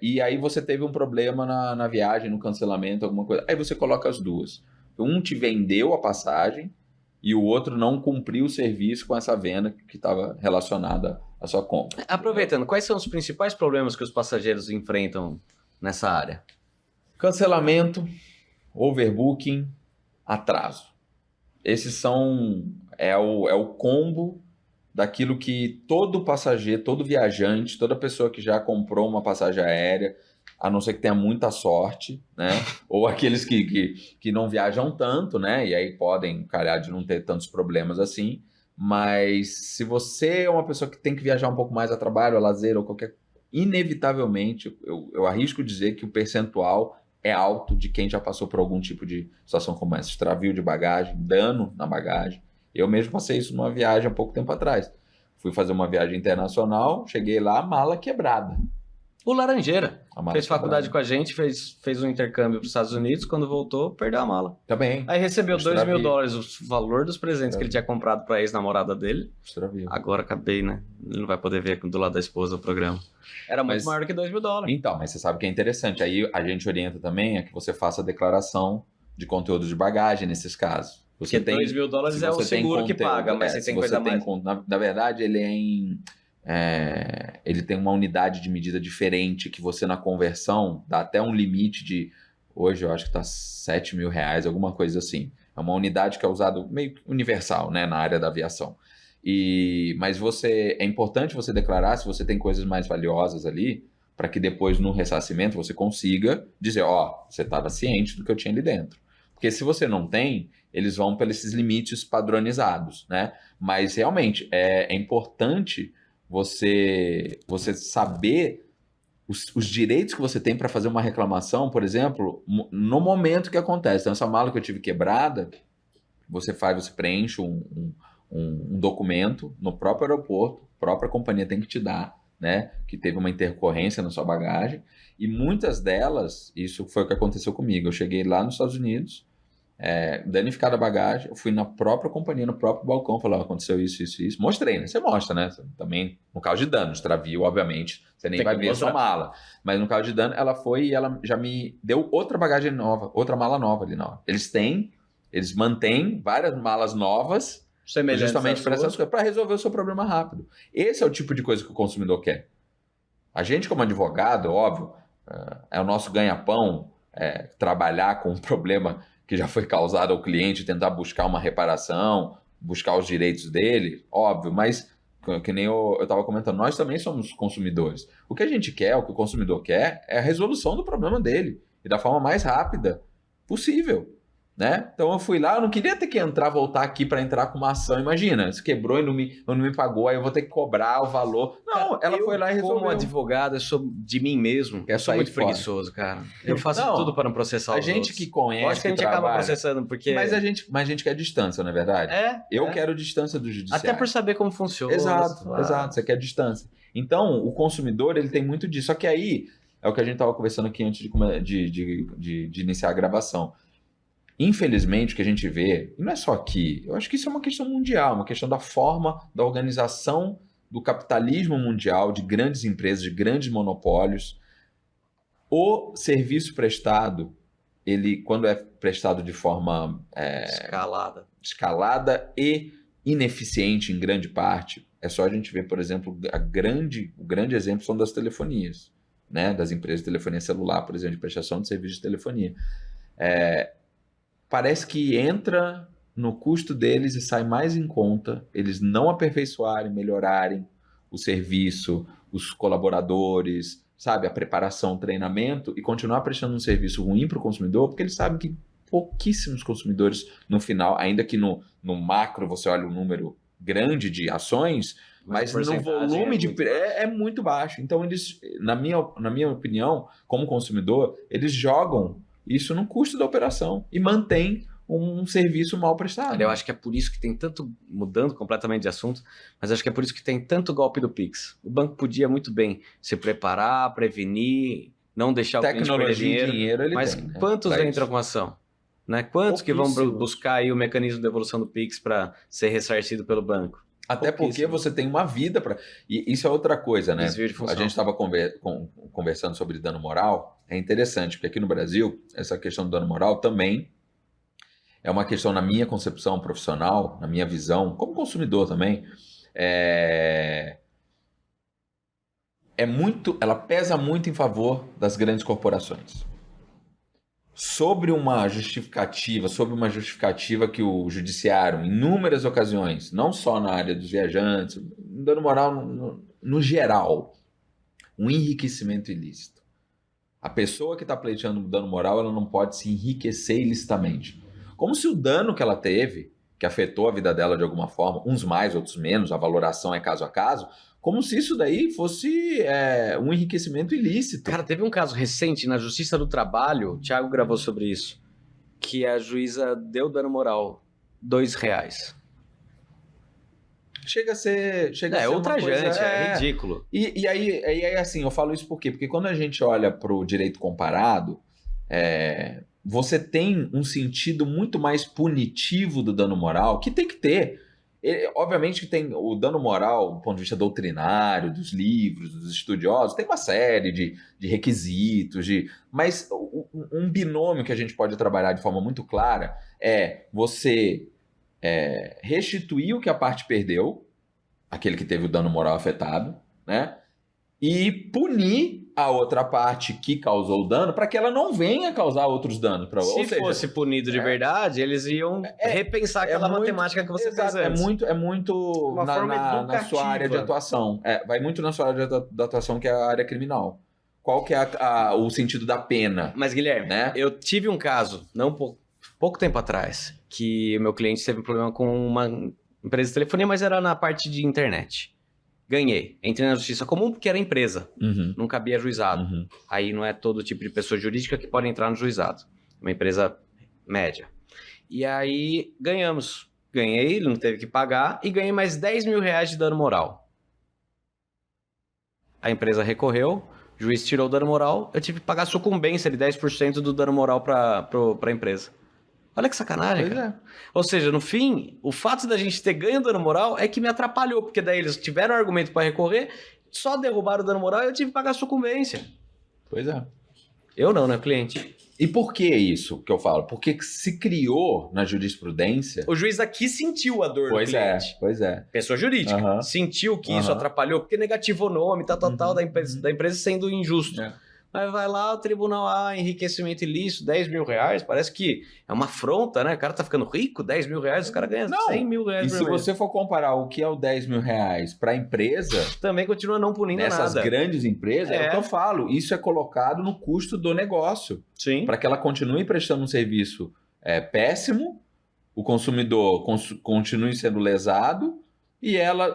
E aí você teve um problema na viagem, no cancelamento, alguma coisa. Aí você coloca as duas. Um te vendeu a passagem e o outro não cumpriu o serviço com essa venda que estava relacionada à sua compra. Aproveitando, quais são os principais problemas que os passageiros enfrentam nessa área? Cancelamento, overbooking, atraso. Esses é o combo daquilo que todo passageiro, todo viajante, toda pessoa que já comprou uma passagem aérea, a não ser que tenha muita sorte, né? Ou aqueles que não viajam tanto, né? E aí podem calhar de não ter tantos problemas assim. Mas se você é uma pessoa que tem que viajar um pouco mais a trabalho, a lazer ou qualquer... Inevitavelmente, eu arrisco dizer que o percentual é alto de quem já passou por algum tipo de situação como essa. Extravio de bagagem, dano na bagagem. Eu mesmo passei isso numa viagem há pouco tempo atrás. Fui fazer uma viagem internacional, cheguei lá, mala quebrada. O Laranjeira fez faculdade quebrada. com a gente, fez um intercâmbio para os Estados Unidos, quando voltou, perdeu a mala. Também. Aí recebeu Extravio. $2.000, o valor dos presentes que ele tinha comprado para a ex-namorada dele. Extravio. Agora acabei, né? Ele não vai poder ver do lado da esposa o programa. Era muito maior que $2.000. Então, mas você sabe que é interessante. Aí a gente orienta também a que você faça a declaração de conteúdo de bagagem nesses casos. Porque $2.000 é o seguro que paga, mas você tem coisa mais... Na verdade, ele tem uma unidade de medida diferente que você na conversão dá até um limite de... Hoje eu acho que está R$7.000, alguma coisa assim. É uma unidade que é usada meio universal, né, na área da aviação. Mas é importante você declarar se você tem coisas mais valiosas ali, para que depois no ressarcimento você consiga dizer, você estava ciente do que eu tinha ali dentro. Porque se você não tem, eles vão pelos esses limites padronizados, né? Mas realmente é importante você saber os direitos que você tem para fazer uma reclamação, por exemplo, no momento que acontece. Então, essa mala que eu tive quebrada, você preenche um documento no próprio aeroporto, a própria companhia tem que te dar, né? Que teve uma intercorrência na sua bagagem. E muitas delas, isso foi o que aconteceu comigo. Eu cheguei lá nos Estados Unidos, danificada a bagagem, eu fui na própria companhia, no próprio balcão, falei, aconteceu isso. Mostrei, né? Você mostra, né? Também, no caso de dano, extravio, obviamente, você nem vai ver a sua mala. Mas no caso de dano, ela foi e ela já me deu outra bagagem nova, outra mala nova ali na hora. Eles têm Eles mantêm várias malas novas justamente para essas coisas, para resolver o seu problema rápido. Esse é o tipo de coisa que o consumidor quer. A gente, como advogado, óbvio, é o nosso ganha-pão trabalhar com um problema que já foi causado ao cliente, tentar buscar uma reparação, buscar os direitos dele, óbvio, mas que nem eu estava comentando, nós também somos consumidores. O que a gente quer, o que o consumidor quer, é a resolução do problema dele, e da forma mais rápida possível. Né? Então eu fui lá, eu não queria ter que voltar aqui para entrar com uma ação. Imagina, se quebrou e não me pagou, aí eu vou ter que cobrar o valor. Não, ela foi lá e resolveu. Como advogado, eu sou de mim mesmo. Eu sou muito preguiçoso, cara. Eu faço tudo para não processar os outros. A gente que conhece, acho que a gente acaba processando, porque... Mas a gente quer distância, não é verdade? Eu quero distância do judiciário. Até por saber como funciona. Exato, você quer distância. Então, o consumidor, ele tem muito disso. Só que aí, é o que a gente estava conversando aqui antes de iniciar a gravação. Infelizmente, o que a gente vê, e não é só aqui, eu acho que isso é uma questão mundial, uma questão da forma da organização do capitalismo mundial, de grandes empresas, de grandes monopólios. O serviço prestado, ele, quando é prestado de forma escalada e ineficiente em grande parte, é só a gente ver, por exemplo, o grande exemplo são das telefonias, né? Das empresas de telefonia celular, por exemplo, de prestação de serviço de telefonia. Parece que entra no custo deles e sai mais em conta eles não aperfeiçoarem, melhorarem o serviço, os colaboradores, sabe, a preparação, o treinamento, e continuar prestando um serviço ruim para o consumidor, porque eles sabem que pouquíssimos consumidores no final, ainda que no macro você olha um número grande de ações, mas no volume é muito baixo. Então eles, na minha opinião, como consumidor, eles jogam isso no custo da operação e mantém um serviço mal prestado. Eu acho que é por isso que tem tanto, mudando completamente de assunto, mas acho que é por isso que tem tanto golpe do Pix. O banco podia muito bem se preparar, prevenir, não deixar o cliente perder dinheiro, mas tem, né? Quantos entram com ação? Né? Quantos que vão buscar aí o mecanismo de devolução do Pix para ser ressarcido pelo banco? Até porque você tem uma vida para... E isso é outra coisa, né? A gente estava conversando sobre dano moral. É interessante, porque aqui no Brasil, essa questão do dano moral também é uma questão, na minha concepção profissional, na minha visão, como consumidor também, ela pesa muito em favor das grandes corporações. Sobre uma justificativa que o judiciário, em inúmeras ocasiões, não só na área dos viajantes, dano moral no geral, um enriquecimento ilícito. A pessoa que está pleiteando dano moral, ela não pode se enriquecer ilicitamente. Como se o dano que ela teve, que afetou a vida dela de alguma forma, uns mais, outros menos, a valoração é caso a caso, como se isso daí fosse um enriquecimento ilícito. Cara, teve um caso recente na Justiça do Trabalho, o Thiago gravou sobre isso, que a juíza deu dano moral R$2. Chega a ser ultrajante, é ridículo. E aí, assim, eu falo isso por quê? Porque quando a gente olha para o direito comparado, você tem um sentido muito mais punitivo do dano moral, que tem que ter. Obviamente que tem o dano moral, do ponto de vista doutrinário, dos livros, dos estudiosos, tem uma série de requisitos, mas um binômio que a gente pode trabalhar de forma muito clara é você restituir o que a parte perdeu, aquele que teve o dano moral afetado, né? E punir a outra parte que causou o dano para que ela não venha causar outros danos. Se fosse punido de verdade, eles iam repensar aquela matemática que você fez antes. É muito na sua área de atuação. Vai muito na sua área de atuação, que é a área criminal. Qual que é o sentido da pena? Mas, Guilherme, né? Eu tive um caso, pouco tempo atrás, que o meu cliente teve um problema com uma empresa de telefonia, mas era na parte de internet. Ganhei. Entrei na justiça comum porque era empresa. Não cabia juizado. Aí não é todo tipo de pessoa jurídica que pode entrar no juizado. Uma empresa média. E aí ganhamos. Ganhei, ele não teve que pagar. E ganhei mais R$10 mil de dano moral. A empresa recorreu. O juiz tirou o dano moral. Eu tive que pagar a sucumbência de 10% do dano moral para a empresa. Olha que sacanagem, cara. Ou seja, no fim, o fato da gente ter ganho dano moral é que me atrapalhou, porque daí eles tiveram argumento para recorrer, só derrubaram o dano moral e eu tive que pagar a sucumbência. Pois é. Eu não, né? O cliente. E por que isso que eu falo? Porque se criou na jurisprudência... O juiz aqui sentiu a dor do cliente. Pois é. Pessoa jurídica. Sentiu que isso atrapalhou, porque negativou o nome, tal, da empresa sendo injusto. Mas vai lá, o tribunal, enriquecimento ilícito, 10 mil reais, parece que é uma afronta, né? O cara tá ficando rico, 10 mil reais, os caras ganham 100 mil reais por mês. E se você for comparar o que é o 10 mil reais para a empresa... Também continua não punindo nada. Nessas grandes empresas, é o que eu falo, isso é colocado no custo do negócio. Sim. Para que ela continue prestando um serviço péssimo, o consumidor continue sendo lesado e ela,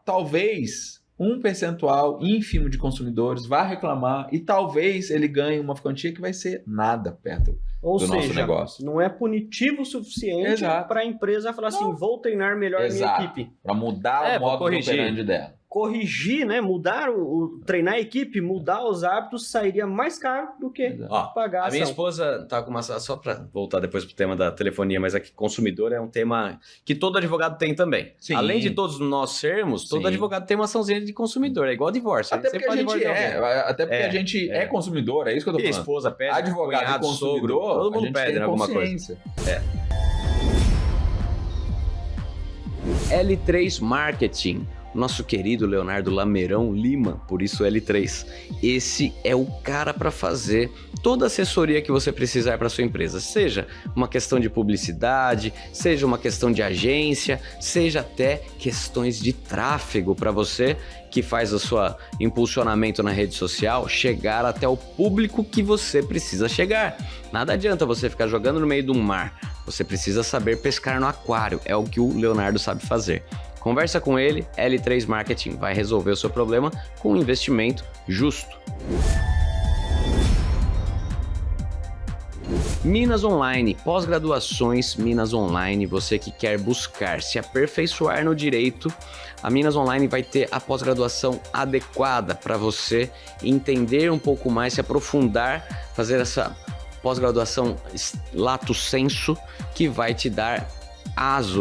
talvez... um percentual ínfimo de consumidores vai reclamar e talvez ele ganhe uma quantia que vai ser nada perto do nosso negócio. Não é punitivo o suficiente para a empresa falar assim, vou treinar melhor a minha equipe. Para mudar o modo operandi dela. Corrigir, né? Mudar treinar a equipe, mudar os hábitos sairia mais caro do que pagar a ação. Minha esposa tá com uma... Só para voltar depois pro tema da telefonia, mas aqui consumidor é um tema que todo advogado tem também. Sim. Além de todos nós sermos, todo advogado tem uma açãozinha de consumidor. É igual divórcio. Até porque a gente é consumidor, é isso que eu tô falando. A esposa pede, advogado cunhado, consumidor, sogro, todo mundo pede alguma coisa. L3 Marketing. Nosso querido Leonardo Lameirão Lima, por isso L3. Esse é o cara para fazer toda a assessoria que você precisar para sua empresa. Seja uma questão de publicidade, seja uma questão de agência, seja até questões de tráfego para você que faz o seu impulsionamento na rede social chegar até o público que você precisa chegar. Nada adianta você ficar jogando no meio de um mar. Você precisa saber pescar no aquário. É o que o Leonardo sabe fazer. Conversa com ele, L3 Marketing vai resolver o seu problema com um investimento justo. Minas Online, pós-graduações Minas Online, você que quer buscar se aperfeiçoar no direito, a Minas Online vai ter a pós-graduação adequada para você entender um pouco mais, se aprofundar, fazer essa pós-graduação lato sensu que vai te dar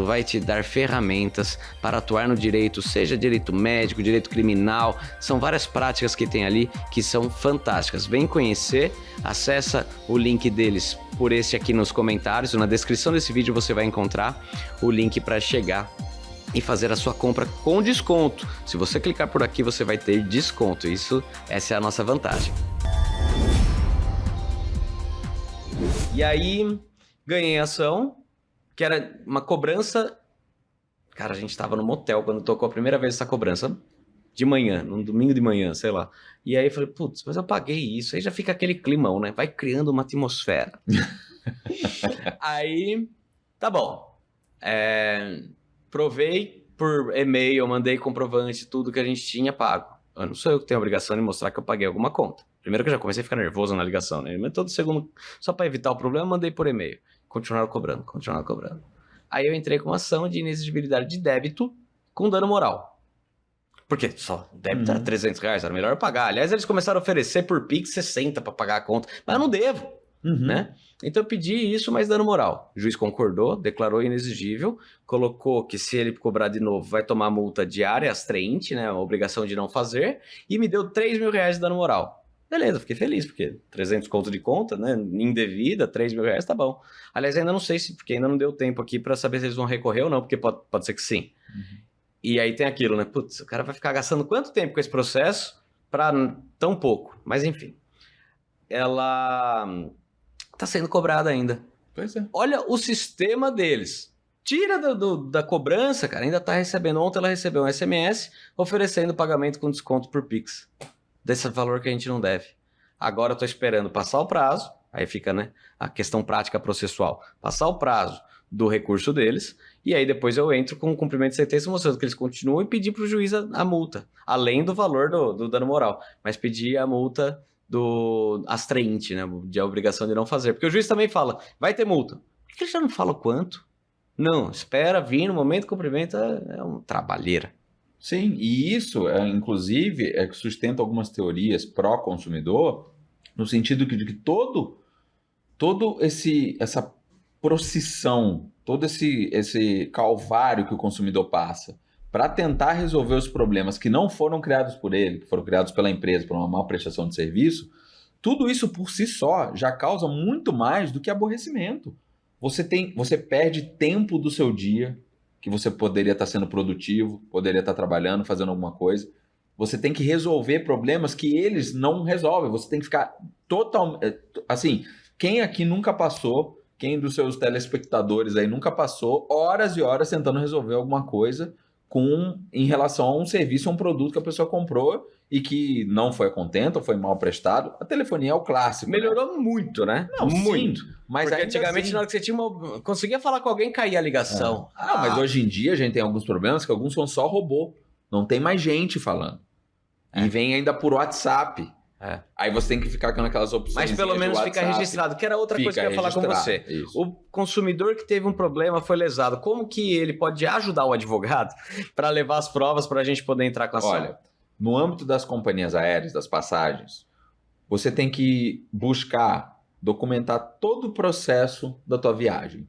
vai te dar ferramentas para atuar no direito, seja direito médico, direito criminal, são várias práticas que tem ali que são fantásticas. Vem conhecer, acessa o link deles por esse aqui nos comentários, na descrição desse vídeo você vai encontrar o link para chegar e fazer a sua compra com desconto. Se você clicar por aqui você vai ter desconto, essa é a nossa vantagem. E aí, ganhei ação, que era uma cobrança... Cara, a gente tava no motel quando tocou a primeira vez essa cobrança. De manhã, num domingo de manhã, sei lá. E aí eu falei, putz, mas eu paguei isso. Aí já fica aquele climão, né? Vai criando uma atmosfera. Aí, tá bom. Provei por e-mail, eu mandei comprovante, tudo que a gente tinha pago. Eu não sou eu que tenho a obrigação de mostrar que eu paguei alguma conta. Primeiro que eu já comecei a ficar nervoso na ligação, né? Mas todo segundo, só para evitar o problema, eu mandei por e-mail. Continuaram cobrando. Aí eu entrei com uma ação de inexigibilidade de débito com dano moral. Porque só débito era 300 reais, era melhor eu pagar. Aliás, eles começaram a oferecer por Pix 60 para pagar a conta, mas eu não devo, né? Então eu pedi isso, mas dano moral. O juiz concordou, declarou inexigível, colocou que se ele cobrar de novo vai tomar multa diária, astraente, né? A obrigação de não fazer, e me deu 3 mil reais de dano moral. Beleza, fiquei feliz, porque 300 conto de conta, né, indevida, 3 mil reais, tá bom. Aliás, ainda não sei porque ainda não deu tempo aqui para saber se eles vão recorrer ou não, porque pode ser que sim. E aí tem aquilo, né, putz, o cara vai ficar gastando quanto tempo com esse processo para tão pouco? Mas enfim, ela tá sendo cobrada ainda. Pois é. Olha o sistema deles. Tira da cobrança, cara, ainda tá recebendo. Ontem ela recebeu um SMS oferecendo pagamento com desconto por Pix. Desse valor que a gente não deve. Agora eu tô esperando passar o prazo, aí fica, né, a questão prática processual. Passar o prazo do recurso deles, e aí depois eu entro com o cumprimento de sentença mostrando que eles continuam e pedir pro juiz a multa, além do valor do dano moral, mas pedir a multa do astraente, né, de a obrigação de não fazer. Porque o juiz também fala, vai ter multa. Por que ele já não fala o quanto? Não, espera vir no momento do cumprimento, é uma trabalheira. Sim, e isso, inclusive, sustenta algumas teorias pró-consumidor, no sentido de que todo essa procissão, todo esse calvário que o consumidor passa para tentar resolver os problemas que não foram criados por ele, que foram criados pela empresa, por uma má prestação de serviço, tudo isso por si só já causa muito mais do que aborrecimento. Você perde tempo do seu dia, que você poderia estar sendo produtivo, poderia estar trabalhando, fazendo alguma coisa. Você tem que resolver problemas que eles não resolvem. Você tem que ficar totalmente... Assim, quem aqui nunca passou, quem dos seus telespectadores aí nunca passou horas e horas tentando resolver alguma coisa em relação a um serviço, a um produto que a pessoa comprou e que não foi contente ou foi mal prestado? A telefonia é o clássico. Melhorou muito, né? Não, muito. Sim, mas porque antigamente, na hora que você conseguia falar com alguém, caía a ligação. Não, mas hoje em dia a gente tem alguns problemas que alguns são só robô. Não tem mais gente falando. E vem ainda por WhatsApp. Aí você tem que ficar com aquelas opções. Mas pelo menos fica registrado, que era outra coisa que eu ia falar com você. Isso. O consumidor que teve um problema foi lesado. Como que ele pode ajudar o advogado para levar as provas para a gente poder entrar com a ação? Olha, no âmbito das companhias aéreas, das passagens, você tem que buscar documentar todo o processo da tua viagem.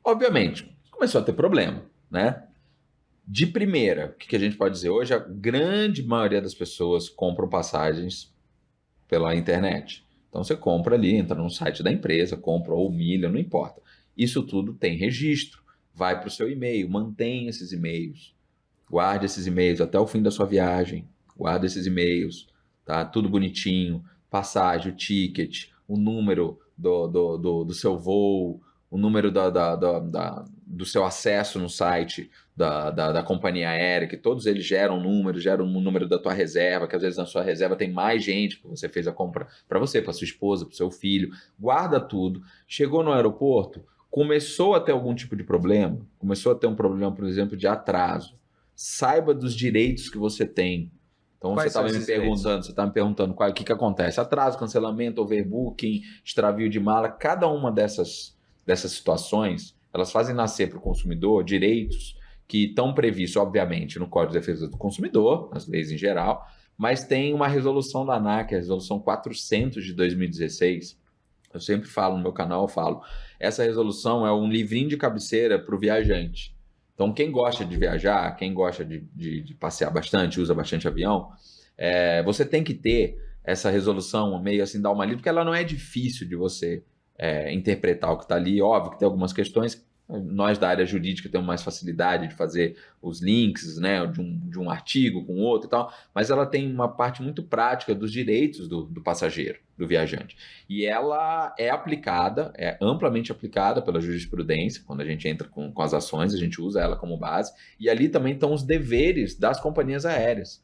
Obviamente, começou a ter problema, né? De primeira, o que a gente pode dizer? Hoje, a grande maioria das pessoas compram passagens pela internet. Então, você compra ali, entra no site da empresa, compra ou milha, não importa. Isso tudo tem registro. Vai para o seu e-mail, mantenha esses e-mails. Guarde esses e-mails até o fim da sua viagem. Guarda esses e-mails, tá? Tudo bonitinho. Passagem, o ticket, o número do seu voo, o número do seu acesso no site da companhia aérea, que todos eles geram um número da tua reserva, que às vezes na sua reserva tem mais gente que você fez a compra para você, para sua esposa, para o seu filho. Guarda tudo. Chegou no aeroporto, começou a ter algum tipo de problema, começou a ter um problema, por exemplo, de atraso. Saiba dos direitos que você tem. Então você estava me perguntando o que acontece. Atraso, cancelamento, overbooking, extravio de mala, cada uma dessas situações, elas fazem nascer para o consumidor direitos que estão previstos, obviamente, no Código de Defesa do Consumidor, nas leis em geral, mas tem uma resolução da ANAC, a resolução 400 de 2016. Eu sempre falo no meu canal, essa resolução é um livrinho de cabeceira para o viajante. Então, quem gosta de viajar, quem gosta de passear bastante, usa bastante avião, você tem que ter essa resolução meio assim, dar uma lida, porque ela não é difícil de você interpretar o que está ali. Óbvio que tem algumas questões, nós da área jurídica temos mais facilidade de fazer os links, né, de um artigo com outro e tal, mas ela tem uma parte muito prática dos direitos do passageiro, do viajante. E ela é aplicada, é amplamente aplicada pela jurisprudência. Quando a gente entra com as ações, a gente usa ela como base, e ali também estão os deveres das companhias aéreas,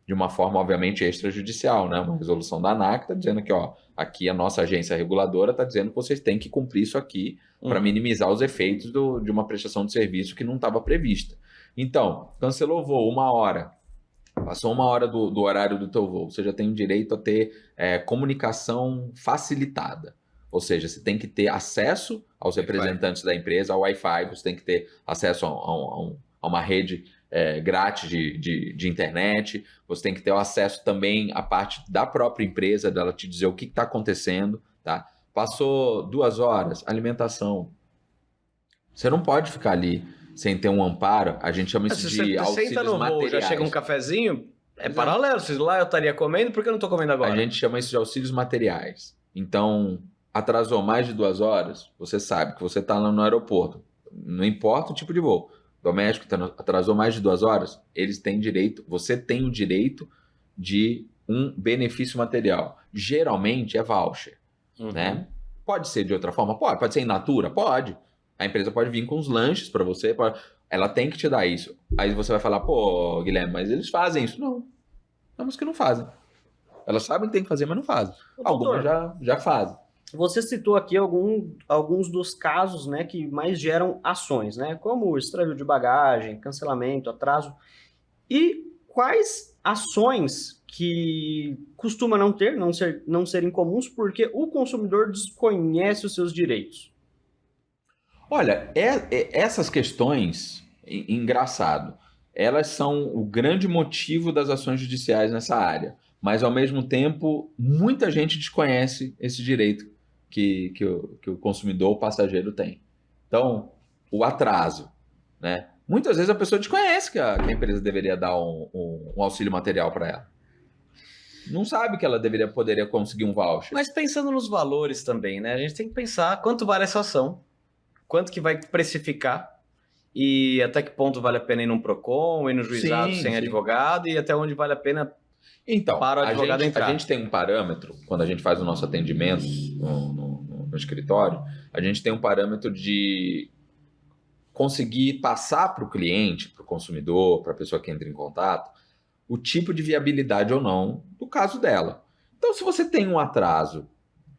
de uma forma, obviamente, extrajudicial, né? Uma resolução da ANAC está dizendo que, aqui a nossa agência reguladora está dizendo que vocês têm que cumprir isso aqui para minimizar os efeitos de uma prestação de serviço que não estava prevista. Então, cancelou o voo 1 hora, passou 1 hora do horário do teu voo, você já tem o direito a ter comunicação facilitada. Ou seja, você tem que ter acesso aos representantes da empresa, ao Wi-Fi, você tem que ter acesso a uma rede grátis de internet, você tem que ter o acesso também à parte da própria empresa, dela te dizer o que está acontecendo, tá? Passou 2 horas, alimentação. Você não pode ficar ali sem ter um amparo, a gente chama isso de auxílios materiais. Já chega um cafezinho, paralelo, se lá eu estaria comendo, por que eu não estou comendo agora? A gente chama isso de auxílios materiais. Então, atrasou mais de 2 horas, você sabe que você está lá no aeroporto, não importa o tipo de voo, doméstico atrasou mais de 2 horas, eles têm direito, você tem o direito de um benefício material. Geralmente é voucher, né? Pode ser de outra forma? Pode ser in natura? Pode. A empresa pode vir com os lanches para você, ela tem que te dar isso. Aí você vai falar, pô, Guilherme, mas eles fazem isso. Não, mas que não fazem. Elas sabem que tem que fazer, mas não fazem. Algumas já fazem. Você citou aqui alguns dos casos, né, que mais geram ações, né, como extravio de bagagem, cancelamento, atraso. E quais ações que costuma não serem comuns porque o consumidor desconhece os seus direitos? Olha, essas questões, engraçado, elas são o grande motivo das ações judiciais nessa área, mas ao mesmo tempo muita gente desconhece esse direito que o consumidor, o passageiro tem. Então, o atraso, né? Muitas vezes a pessoa desconhece que a empresa deveria dar um auxílio material para ela. não sabe que ela poderia conseguir um voucher. Mas pensando nos valores também, né? A gente tem que pensar quanto vale essa ação, quanto que vai precificar e até que ponto vale a pena ir num PROCON, ir no juizado sem advogado e até onde vale a pena para o advogado entrar. A gente tem um parâmetro, quando a gente faz o nosso atendimento no escritório, a gente tem um parâmetro de conseguir passar para o cliente, para o consumidor, para a pessoa que entra em contato, o tipo de viabilidade ou não do caso dela. Então, se você tem um atraso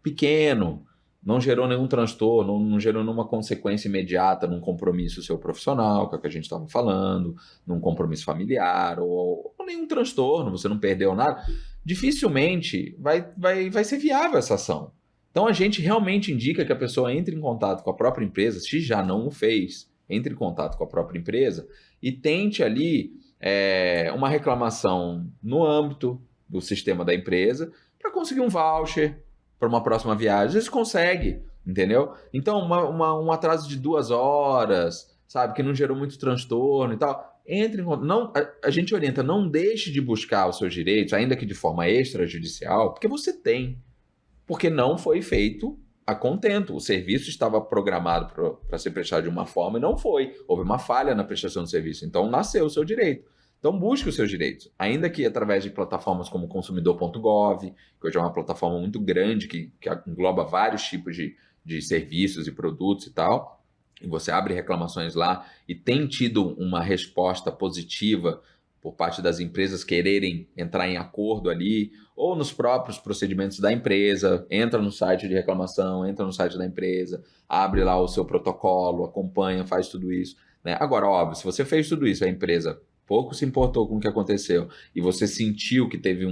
pequeno, não gerou nenhum transtorno, não gerou nenhuma consequência imediata num compromisso seu profissional, que é o que a gente estava falando, num compromisso familiar, ou nenhum transtorno, você não perdeu nada, dificilmente vai ser viável essa ação. Então, a gente realmente indica que a pessoa entre em contato com a própria empresa, se já não o fez, entre em contato com a própria empresa e tente ali uma reclamação no âmbito do sistema da empresa para conseguir um voucher para uma próxima viagem. Às vezes consegue, entendeu? Então, um atraso de 2 horas, sabe, que não gerou muito transtorno e tal, entre em contato. A gente orienta, não deixe de buscar os seus direitos, ainda que de forma extrajudicial, porque você tem. Porque não foi feito a contento. O serviço estava programado para ser prestado de uma forma e não foi. Houve uma falha na prestação do serviço. Então, nasceu o seu direito. Então, busque os seus direitos. Ainda que através de plataformas como consumidor.gov, que hoje é uma plataforma muito grande, que engloba vários tipos de serviços e produtos e tal. E você abre reclamações lá e tem tido uma resposta positiva por parte das empresas quererem entrar em acordo ali, ou nos próprios procedimentos da empresa, entra no site de reclamação, entra no site da empresa, abre lá o seu protocolo, acompanha, faz tudo isso, né? Agora, óbvio, se você fez tudo isso, a empresa pouco se importou com o que aconteceu e você sentiu que teve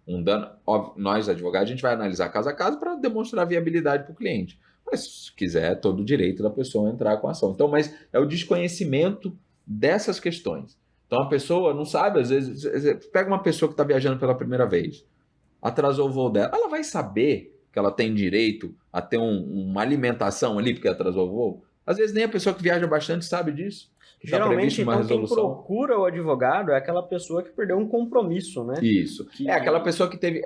um dano, óbvio, nós, advogados, a gente vai analisar caso a caso para demonstrar viabilidade para o cliente. Mas se quiser, é todo o direito da pessoa entrar com a ação. Então, mas é o desconhecimento dessas questões. Então a pessoa não sabe, às vezes, pega uma pessoa que está viajando pela primeira vez, atrasou o voo dela, ela vai saber que ela tem direito a ter uma alimentação ali porque atrasou o voo? Às vezes nem a pessoa que viaja bastante sabe disso. Geralmente, então, quem procura o advogado é aquela pessoa que perdeu um compromisso, né? Isso. É aquela pessoa que teve...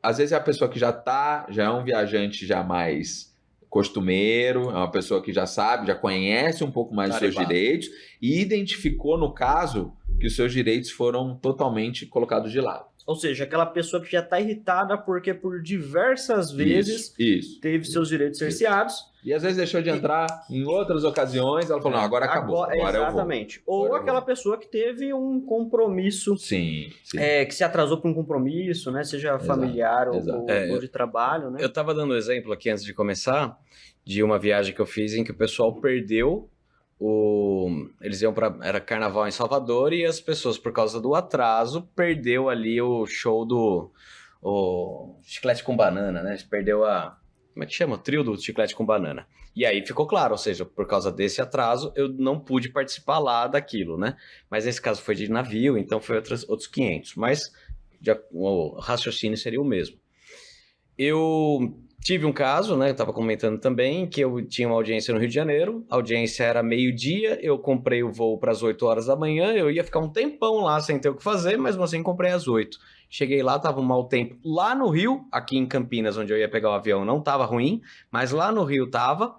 às vezes é a pessoa que já é um viajante já mais costumeiro, é uma pessoa que já sabe, já conhece um pouco mais os seus direitos e identificou, no caso, que os seus direitos foram totalmente colocados de lado. Ou seja, aquela pessoa que já está irritada porque por diversas vezes teve seus direitos cerceados. E às vezes deixou de entrar em outras ocasiões, ela falou, não, agora acabou, agora exatamente. eu vou. Ou aquela pessoa que teve um compromisso, sim. Que se atrasou por um compromisso, né? Seja familiar ou de trabalho, né? Eu estava dando um exemplo aqui antes de começar, de uma viagem que eu fiz em que o pessoal perdeu eles iam era carnaval em Salvador e as pessoas, por causa do atraso, perdeu ali o show do Chiclete com Banana, né? Perdeu como é que chama? O trio do Chiclete com Banana. E aí ficou claro, ou seja, por causa desse atraso, eu não pude participar lá daquilo, né? Mas nesse caso foi de navio, então foi outros 500. Mas o raciocínio seria o mesmo. Eu tive um caso, né? Eu estava comentando também que eu tinha uma audiência no Rio de Janeiro, a audiência era meio-dia, eu comprei o voo para as 8 horas da manhã, eu ia ficar um tempão lá sem ter o que fazer, mas assim comprei às 8. Cheguei lá, tava um mau tempo lá no Rio, aqui em Campinas, onde eu ia pegar o avião, não tava ruim, mas lá no Rio tava,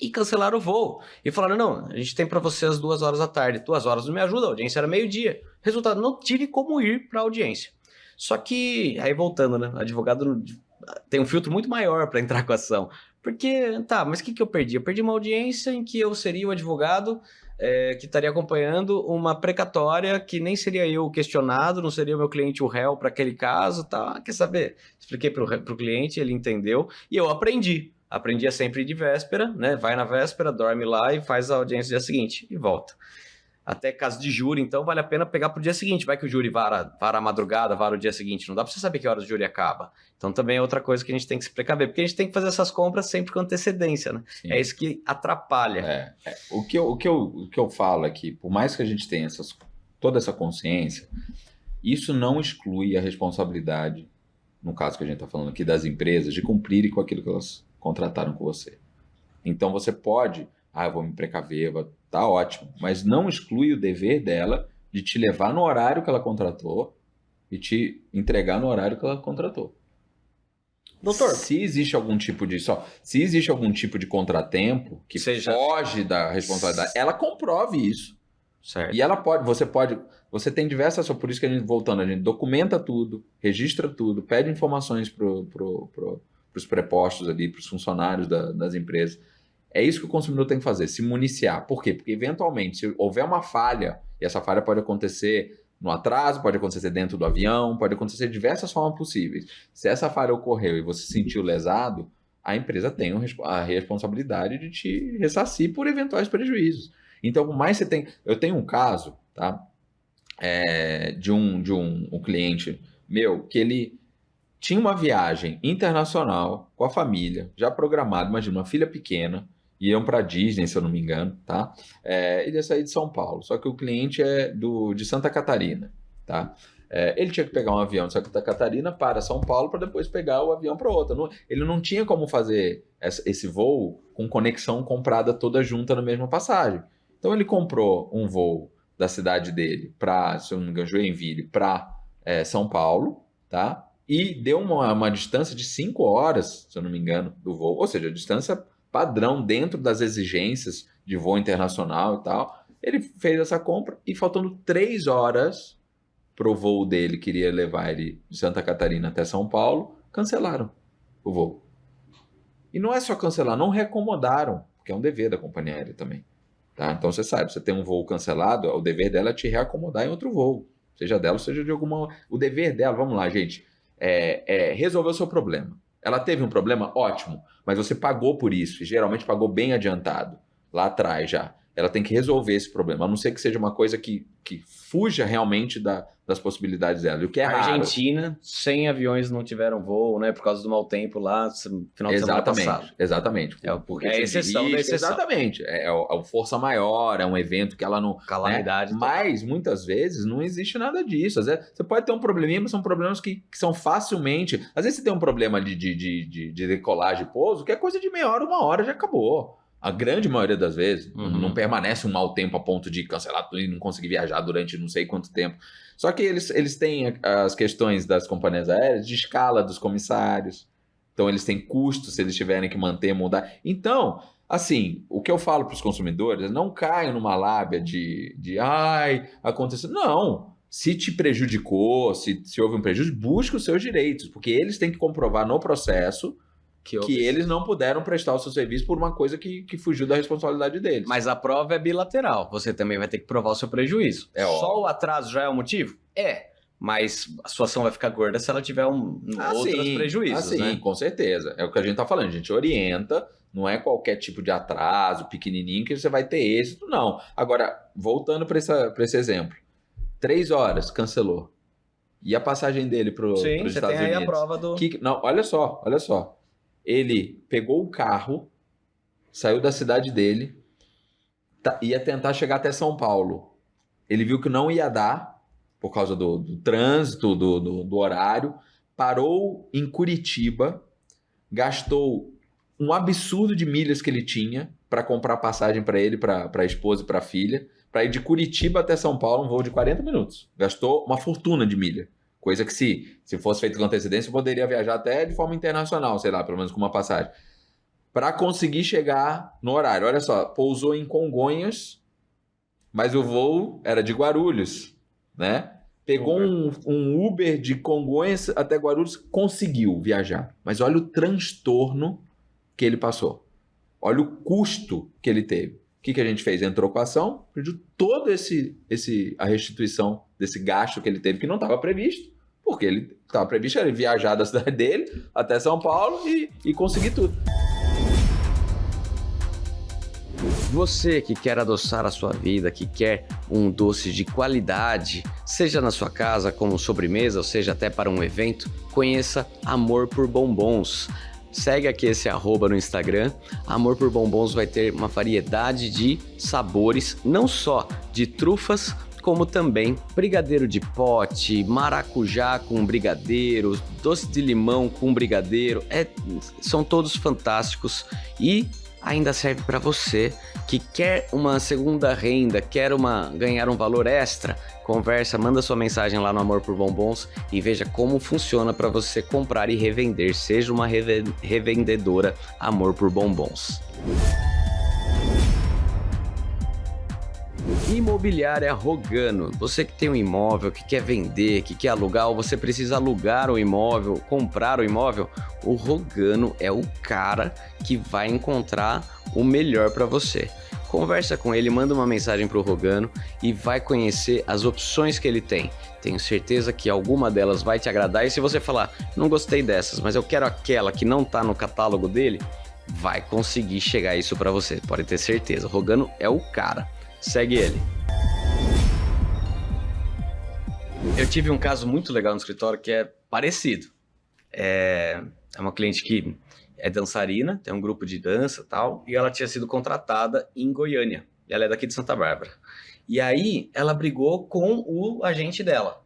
e cancelaram o voo. E falaram, não, a gente tem para você às 2 horas da tarde, 2 horas não me ajuda, a audiência era meio-dia. Resultado, não tive como ir para a audiência. Só que, aí voltando, né, advogado tem um filtro muito maior para entrar com a ação. Porque, mas o que eu perdi? Eu perdi uma audiência em que eu seria o advogado que estaria acompanhando uma precatória que nem seria eu o questionado, não seria o meu cliente o réu para aquele caso, tá? Quer saber? Expliquei para o cliente, ele entendeu, e eu aprendi. Aprendia sempre ir de véspera, né? Vai na véspera, dorme lá e faz a audiência no dia seguinte e volta. Até caso de júri, então, vale a pena pegar pro dia seguinte. Vai que o júri vara a madrugada, vara o dia seguinte. Não dá pra você saber que horas o júri acaba. Então, também é outra coisa que a gente tem que se precaver. Porque a gente tem que fazer essas compras sempre com antecedência, né? Sim. É isso que atrapalha. O que eu falo aqui, por mais que a gente tenha toda essa consciência, isso não exclui a responsabilidade, no caso que a gente está falando aqui, das empresas, de cumprirem com aquilo que elas contrataram com você. Então, você pode... eu vou me precaver, tá ótimo. Mas não exclui o dever dela de te levar no horário que ela contratou e te entregar no horário que ela contratou. Doutor, Se existe algum tipo de contratempo que foge da responsabilidade, ela comprove isso. Certo. E ela você tem diversas, por isso que a gente documenta tudo, registra tudo, pede informações pros prepostos ali, pros funcionários das empresas. É isso que o consumidor tem que fazer, se municiar. Por quê? Porque eventualmente, se houver uma falha, e essa falha pode acontecer no atraso, pode acontecer dentro do avião, pode acontecer de diversas formas possíveis. Se essa falha ocorreu e você se sentiu lesado, a empresa tem a responsabilidade de te ressarcir por eventuais prejuízos. Então, mais você tem... Eu tenho um caso, tá? De um cliente meu, que ele tinha uma viagem internacional com a família, já programada, imagina, uma filha pequena, iam para Disney, se eu não me engano, tá? Ele ia sair de São Paulo, só que o cliente é de Santa Catarina, tá? Ele tinha que pegar um avião de Santa Catarina para São Paulo para depois pegar o avião para outro. Ele não tinha como fazer esse voo com conexão comprada toda junta na mesma passagem. Então ele comprou um voo da cidade dele para, se eu não me engano, Joinville, para São Paulo, tá? E deu uma distância de 5 horas, se eu não me engano, do voo, ou seja, a distância padrão dentro das exigências de voo internacional e tal. Ele fez essa compra e faltando 3 horas para o voo dele, que iria levar ele de Santa Catarina até São Paulo, cancelaram o voo. E não é só cancelar, não reacomodaram, porque é um dever da companhia aérea também. Tá? Então você sabe, você tem um voo cancelado, o dever dela é te reacomodar em outro voo, seja dela, seja de alguma... O dever dela, vamos lá, gente, é resolver o seu problema. Ela teve um problema? Ótimo, mas você pagou por isso, e geralmente pagou bem adiantado, lá atrás já. Ela tem que resolver esse problema, a não ser que seja uma coisa que fuja realmente das possibilidades dela. E o que é A raro. Argentina, 100 aviões não tiveram voo, né? Por causa do mau tempo lá, final de semana passado. Exatamente. Porque é exceção da exceção. Exatamente. É força maior, é um evento que ela não... Calamidade. Né? Mas, muitas vezes, não existe nada disso. Às vezes, você pode ter um probleminha, mas são problemas que são facilmente... Às vezes você tem um problema de decolagem e pouso, que é coisa de meia hora, 1 hora, já acabou. A grande maioria das vezes não permanece um mau tempo a ponto de cancelar tudo e não conseguir viajar durante não sei quanto tempo. Só que eles têm as questões das companhias aéreas de escala dos comissários. Então eles têm custos se eles tiverem que manter, mudar. Então, assim, o que eu falo para os consumidores é não caiam numa lábia de aconteceu. Não. Se te prejudicou, se houve um prejuízo, busque os seus direitos, porque eles têm que comprovar no processo que eles não puderam prestar o seu serviço por uma coisa que fugiu da responsabilidade deles. Mas a prova é bilateral. Você também vai ter que provar o seu prejuízo. Só o atraso já é o motivo? Mas a sua ação vai ficar gorda se ela tiver outros prejuízos, né? Com certeza. É o que a gente tá falando. A gente orienta, não é qualquer tipo de atraso pequenininho que você vai ter êxito, não. Agora, voltando para esse exemplo. 3 horas, cancelou. E a passagem dele para os Estados Unidos? Sim, você tem aí a prova do... Não, olha só. Ele pegou o carro, saiu da cidade dele, ia tentar chegar até São Paulo. Ele viu que não ia dar, por causa do trânsito, do horário, parou em Curitiba, gastou um absurdo de milhas que ele tinha para comprar passagem para ele, para a esposa e para a filha, para ir de Curitiba até São Paulo, um voo de 40 minutos. Gastou uma fortuna de milha. Coisa que se fosse feito com antecedência, poderia viajar até de forma internacional, sei lá, pelo menos com uma passagem. Para conseguir chegar no horário. Olha só, pousou em Congonhas, mas o voo era de Guarulhos, né? Pegou um Uber de Congonhas até Guarulhos, conseguiu viajar. Mas olha o transtorno que ele passou. Olha o custo que ele teve. O que a gente fez? Entrou com a ação, pediu todo a restituição desse gasto que ele teve, que não estava previsto. Porque ele estava previsto ele viajar da cidade dele até São Paulo e conseguir tudo. Você que quer adoçar a sua vida, que quer um doce de qualidade, seja na sua casa como sobremesa, ou seja até para um evento, conheça Amor por Bombons. Segue aqui esse @ no Instagram. Amor por Bombons vai ter uma variedade de sabores, não só de trufas, como também brigadeiro de pote, maracujá com brigadeiro, doce de limão com brigadeiro. São todos fantásticos e ainda serve para você que quer uma segunda renda, quer ganhar um valor extra. Conversa, manda sua mensagem lá no Amor por Bombons e veja como funciona para você comprar e revender. Seja uma revendedora Amor por Bombons. Imobiliária Rogano. Você que tem um imóvel, que quer vender, que quer alugar, ou você precisa alugar o imóvel, comprar o imóvel, o Rogano é o cara que vai encontrar o melhor para você. Conversa com ele, manda uma mensagem para o Rogano e vai conhecer as opções que ele tem. Tenho certeza que alguma delas vai te agradar, e se você falar, não gostei dessas, mas eu quero aquela que não está no catálogo dele, vai conseguir chegar isso para você, pode ter certeza. O Rogano é o cara. Segue ele. Eu tive um caso muito legal no escritório que é parecido. É uma cliente que é dançarina, tem um grupo de dança e tal, e ela tinha sido contratada em Goiânia. E ela é daqui de Santa Bárbara. E aí ela brigou com o agente dela.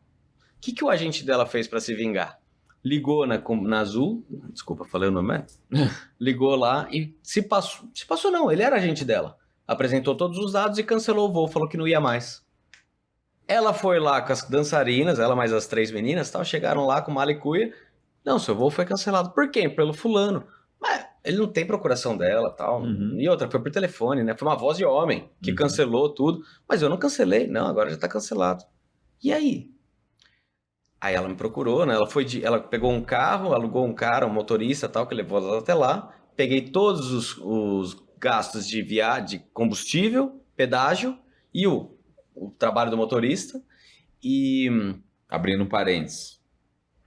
O que o agente dela fez para se vingar? Ligou na Azul, desculpa, falei o nome, né? Ligou lá e se passou não, ele era agente dela. Apresentou todos os dados e cancelou o voo, falou que não ia mais. Ela foi lá com as dançarinas, ela mais as 3 meninas, tal, chegaram lá com mala e cuia. Não, seu voo foi cancelado. Por quê? Pelo fulano. Mas ele não tem procuração dela, tal. E outra, foi por telefone, né? Foi uma voz de homem que cancelou tudo. Mas eu não cancelei. Não, agora já tá cancelado. E aí? Aí ela me procurou, né? Ela pegou um carro, alugou um cara, um motorista, tal, que levou ela até lá. Peguei todos os gastos de de combustível, pedágio e o trabalho do motorista e... Abrindo parênteses,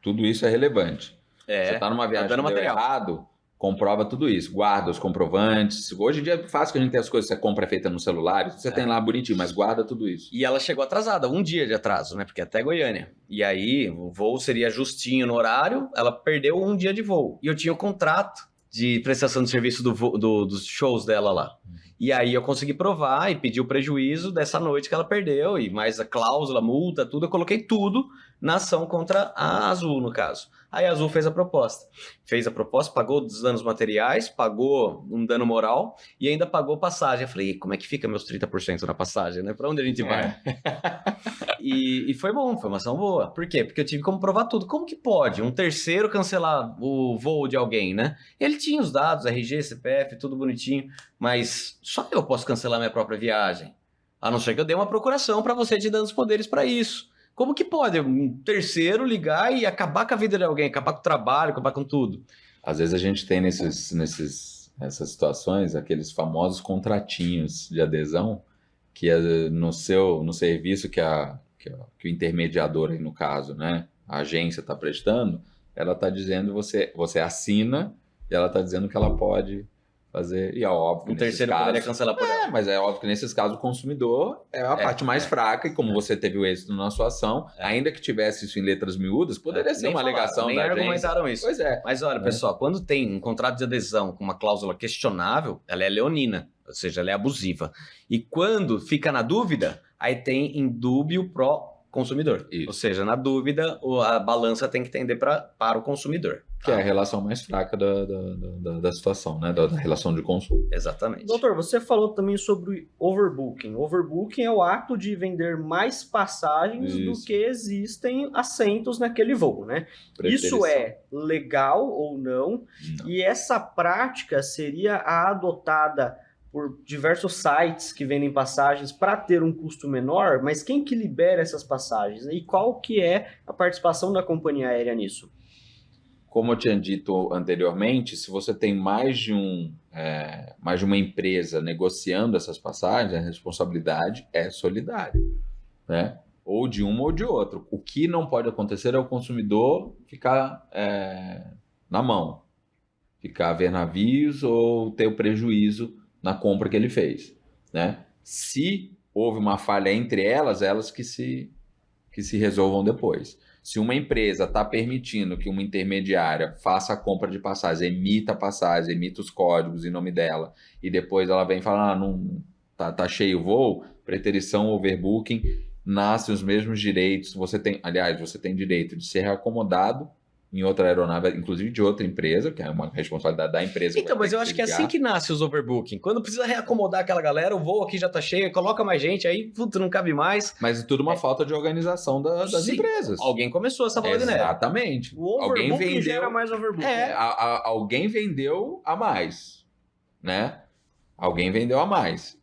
tudo isso é relevante. Você está numa viagem que deu errado, comprova tudo isso, guarda os comprovantes. Hoje em dia é fácil que a gente tem as coisas, você compra feita no celular, você tem lá bonitinho, mas guarda tudo isso. E ela chegou atrasada, 1 dia de atraso, né? Porque até Goiânia. E aí o voo seria justinho no horário, ela perdeu 1 dia de voo. E eu tinha o contrato de prestação de serviço dos shows dela lá. E aí eu consegui provar e pedir o prejuízo dessa noite que ela perdeu, e mais a cláusula, multa, tudo, eu coloquei tudo na ação contra a Azul, no caso. Aí a Azul fez a proposta. Pagou os danos materiais, pagou um dano moral e ainda pagou passagem. Eu falei, como é que fica meus 30% na passagem, né? Pra onde a gente vai? E foi bom, foi uma ação boa. Por quê? Porque eu tive como provar tudo. Como que pode um terceiro cancelar o voo de alguém, né? Ele tinha os dados, RG, CPF, tudo bonitinho, mas só eu posso cancelar minha própria viagem. A não ser que eu dê uma procuração para você te dando os poderes para isso. Como que pode um terceiro ligar e acabar com a vida de alguém, acabar com o trabalho, acabar com tudo? Às vezes a gente tem nessas situações aqueles famosos contratinhos de adesão que no serviço que o intermediador, aí no caso, né, a agência está prestando, ela está dizendo, você assina e ela está dizendo que ela pode fazer, e é óbvio que um terceiro poderia cancelar por ela. Mas é óbvio que nesses casos o consumidor é a parte mais fraca, e como você teve o êxito na sua ação, ainda que tivesse isso em letras miúdas, poderia ser uma alegação da agência. Nem argumentaram isso. Pois é. Mas olha, pessoal, quando tem um contrato de adesão com uma cláusula questionável, ela é leonina, ou seja, ela é abusiva. E quando fica na dúvida, aí tem indúbio pro consumidor. Isso. Ou seja, na dúvida, a balança tem que tender para o consumidor. Que é a relação mais fraca da situação, né? Da relação de consumo. Exatamente. Doutor, você falou também sobre overbooking. Overbooking é o ato de vender mais passagens do que existem assentos naquele voo, né? Isso é legal ou não? E essa prática seria a adotada por diversos sites que vendem passagens para ter um custo menor, mas quem que libera essas passagens? E qual que é a participação da companhia aérea nisso? Como eu tinha dito anteriormente, se você tem mais de uma empresa negociando essas passagens, a responsabilidade é solidária, né? Ou de uma ou de outra. O que não pode acontecer é o consumidor ficar na mão, ficar a ver navios ou ter o prejuízo na compra que ele fez, né? Se houve uma falha entre elas que se resolvam depois. Se uma empresa está permitindo que uma intermediária faça a compra de passagens, emita passagens, emita os códigos em nome dela, e depois ela vem falar, não tá cheio o voo, preterição, overbooking, nascem os mesmos direitos. Você tem direito de ser acomodado em outra aeronave, inclusive de outra empresa, que é uma responsabilidade da empresa. Então, mas eu acho que é assim que nasce os overbooking. Quando precisa reacomodar aquela galera, o voo aqui já tá cheio, coloca mais gente, aí puta, não cabe mais. Mas tudo uma falta de organização das Sim. empresas. Alguém começou essa bola de neve. Exatamente. O overbooking gera mais overbooking. Alguém vendeu a mais, né? Alguém vendeu a mais.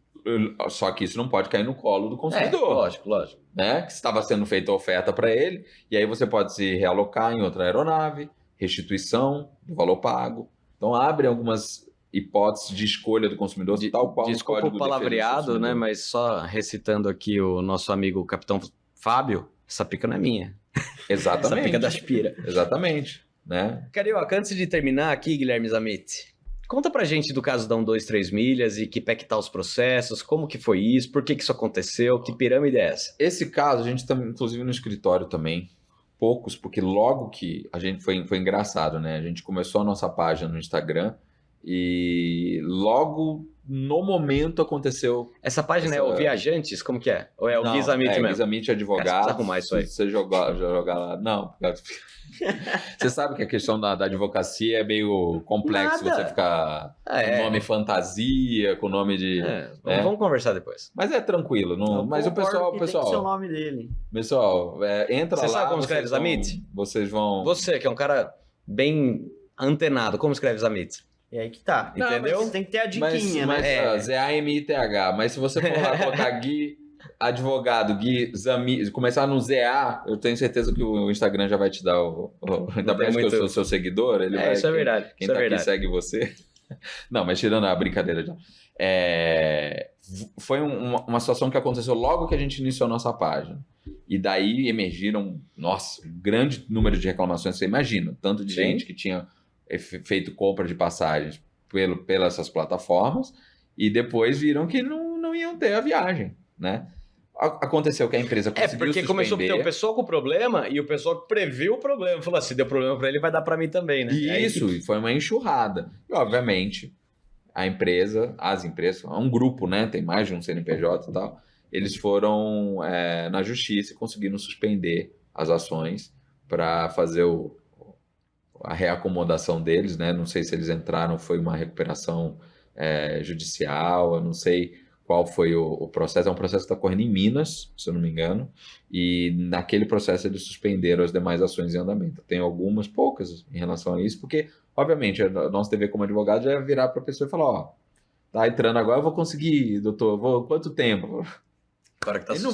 Só que isso não pode cair no colo do consumidor. Lógico. Né? Que estava sendo feita a oferta para ele, e aí você pode se realocar em outra aeronave, restituição do valor pago. Então abre algumas hipóteses de escolha do consumidor, tal qual desculpa o palavreado, né? Mas só recitando aqui o nosso amigo Capitão Fábio, essa pica não é minha. Exatamente. Essa pica da Aspira. Exatamente. Né? Carioca, antes de terminar aqui, Guilherme Zamit, conta pra gente do caso da 123 milhas e que pé que tá os processos, como que foi isso, por que isso aconteceu, que pirâmide é essa? Esse caso, a gente tá, inclusive, no escritório também, poucos, porque logo que a gente foi engraçado, né? A gente começou a nossa página no Instagram e logo no momento aconteceu... Essa página é o Viajantes, como que é? Ou é o Gui Zamit mesmo? Gui Zamit Advogado. Cara, você precisa arrumar isso aí. Se você jogar lá... Não, você sabe que a questão da advocacia é meio complexo. Você ficar com nome fantasia, com nome de... Vamos conversar depois. Mas é tranquilo. Mas o pessoal... Tem que ser o nome dele. Pessoal, entra lá... Você sabe como escreve Zamit? Vocês vão... Você, que é um cara bem antenado, como escreve Zamit? E aí que tá. Entendeu? Mas tem que ter a diquinha, né? Z-A-M-I-T-H. Mas se você for lá colocar Gui... Advogado, Gui Zamit, começar no ZA, eu tenho certeza que o Instagram já vai te dar ainda mais que eu sou seu seguidor, ele vai... Isso é verdade. Quem tá aqui segue você. Não, mas tirando a brincadeira já. Foi uma situação que aconteceu logo que a gente iniciou a nossa página. E daí emergiram, nossa, um grande número de reclamações, você imagina, tanto de gente que tinha feito compra de passagens pelas essas plataformas e depois viram que não iam ter a viagem, né? Aconteceu que a empresa conseguiu porque suspender. começou a ter o pessoal com problema e o pessoal que previu o problema. Falou assim, se deu problema para ele, vai dar para mim também, né? Isso, e foi uma enxurrada. E, obviamente, as empresas, um grupo, né? Tem mais de um CNPJ e tal. Eles foram na justiça e conseguiram suspender as ações para fazer a reacomodação deles, né? Não sei se eles entraram, foi uma recuperação judicial, eu não sei qual foi o processo. É um processo que está correndo em Minas, se eu não me engano, e naquele processo eles suspenderam as demais ações em andamento. Tem algumas, poucas, em relação a isso, porque, obviamente, o nosso dever como advogado já é virar para a pessoa e falar, tá entrando agora, eu vou conseguir, doutor, quanto tempo? Agora que tá a gente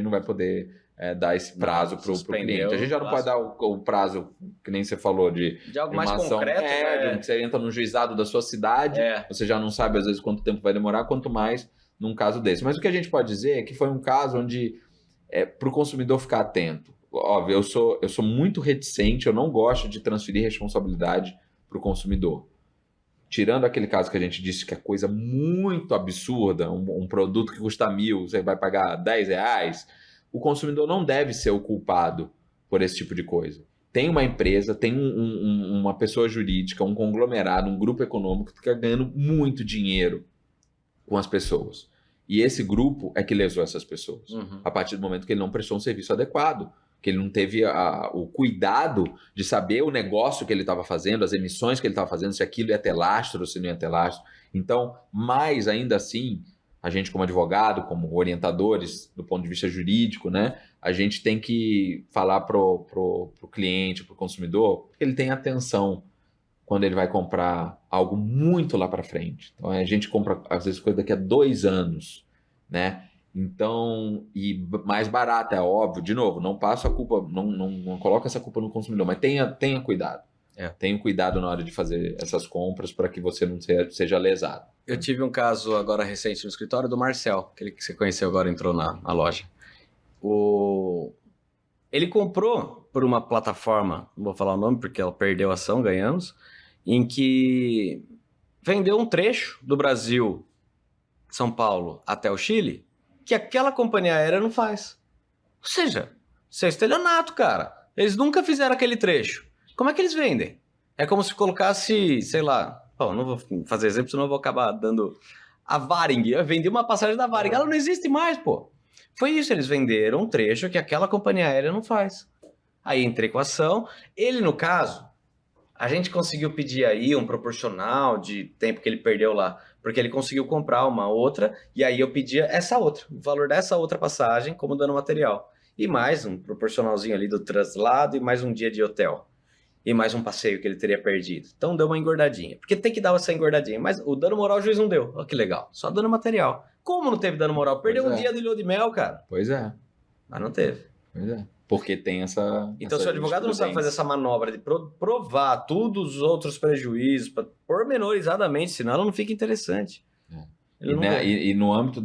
não vai poder dar esse prazo para o cliente. A gente já não pode dar o prazo, que nem você falou, de algo mais ação, concreto. que você entra no juizado da sua cidade, você já não sabe às vezes quanto tempo vai demorar, quanto mais num caso desse. Mas o que a gente pode dizer é que foi um caso onde, para o consumidor ficar atento, óbvio, eu sou muito reticente, eu não gosto de transferir responsabilidade para o consumidor. Tirando aquele caso que a gente disse que é coisa muito absurda, um produto que custa 1.000, você vai pagar R$10, o consumidor não deve ser o culpado por esse tipo de coisa. Tem uma empresa, tem uma pessoa jurídica, um conglomerado, um grupo econômico que está ganhando muito dinheiro com as pessoas. E esse grupo é que lesou essas pessoas. A partir do momento que ele não prestou um serviço adequado, que ele não teve o cuidado de saber o negócio que ele estava fazendo, as emissões que ele estava fazendo, se aquilo ia ter lastro ou se não ia ter lastro. Então, mais ainda assim, a gente como advogado, como orientadores do ponto de vista jurídico, né, a gente tem que falar pro cliente, pro consumidor, que ele tenha atenção quando ele vai comprar algo muito lá para frente. Então, a gente compra, às vezes, coisa daqui a 2 anos, né? Então, e mais barato, é óbvio. De novo, não passo a culpa, não coloca essa culpa no consumidor, mas tenha cuidado. Tenha cuidado na hora de fazer essas compras para que você não seja lesado. Eu tive um caso agora recente no escritório do Marcel, aquele que você conheceu agora, entrou na loja. Ele comprou por uma plataforma, não vou falar o nome porque ela perdeu a ação, ganhamos, em que vendeu um trecho do Brasil, São Paulo, até o Chile, que aquela companhia aérea não faz. Ou seja, isso é estelionato, cara. Eles nunca fizeram aquele trecho. Como é que eles vendem? É como se colocasse, sei lá... Bom, não vou fazer exemplo, senão eu vou acabar dando... A Varig. Eu vendi uma passagem da Varig. Ela não existe mais, pô. Foi isso, eles venderam um trecho que aquela companhia aérea não faz. Aí entrei com a ação. Ele, no caso, a gente conseguiu pedir aí um proporcional de tempo que ele perdeu lá, porque ele conseguiu comprar uma outra, e aí eu pedia essa outra, o valor dessa outra passagem como dano material. E mais um proporcionalzinho ali do traslado e mais um dia de hotel. E mais um passeio que ele teria perdido. Então deu uma engordadinha. Porque tem que dar essa engordadinha. Mas o dano moral o juiz não deu. Olha que legal. Só dano material. Como não teve dano moral? Perdeu um dia do Ilha de Mel, cara. Pois é. Mas não teve. Pois é. Porque tem essa... Então, essa se o advogado não sabe fazer essa manobra de provar todos os outros prejuízos pormenorizadamente, senão ela não fica interessante. E no âmbito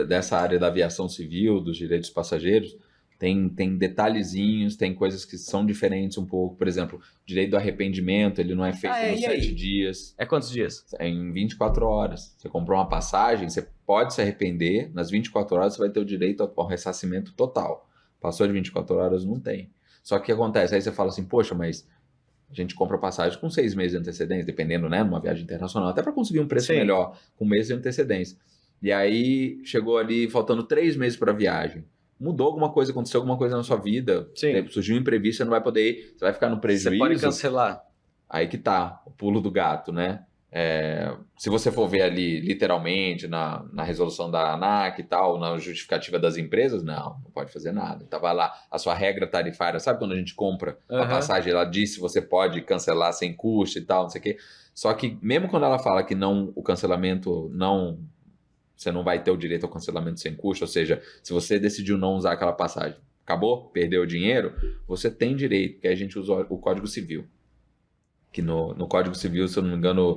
dessa área da aviação civil, dos direitos passageiros, tem detalhezinhos, tem coisas que são diferentes um pouco. Por exemplo, o direito do arrependimento, ele não é feito nos 7 dias. É quantos dias? É em 24 horas. Você comprou uma passagem, você pode se arrepender, nas 24 horas você vai ter o direito ao ressarcimento total. Passou de 24 horas, não tem. Só que o que acontece? Aí você fala assim, poxa, mas a gente compra passagem com 6 meses de antecedência, dependendo, né, numa viagem internacional, até para conseguir um preço melhor, com meses de antecedência. E aí chegou ali, faltando 3 meses para a viagem. Mudou alguma coisa, aconteceu alguma coisa na sua vida, surgiu um imprevisto, você não vai poder ir, você vai ficar no prejuízo. Você pode cancelar. Aí que tá, o pulo do gato, né? Se você for ver ali, literalmente, na resolução da ANAC e tal, na justificativa das empresas, não pode fazer nada. Tava lá, a sua regra tarifária, sabe quando a gente compra a passagem, ela diz se você pode cancelar sem custo e tal, não sei o quê. Só que mesmo quando ela fala que não, o cancelamento não... Você não vai ter o direito ao cancelamento sem custo, ou seja, se você decidiu não usar aquela passagem, acabou, perdeu o dinheiro, você tem direito, que a gente usa o Código Civil. Que no Código Civil, se eu não me engano,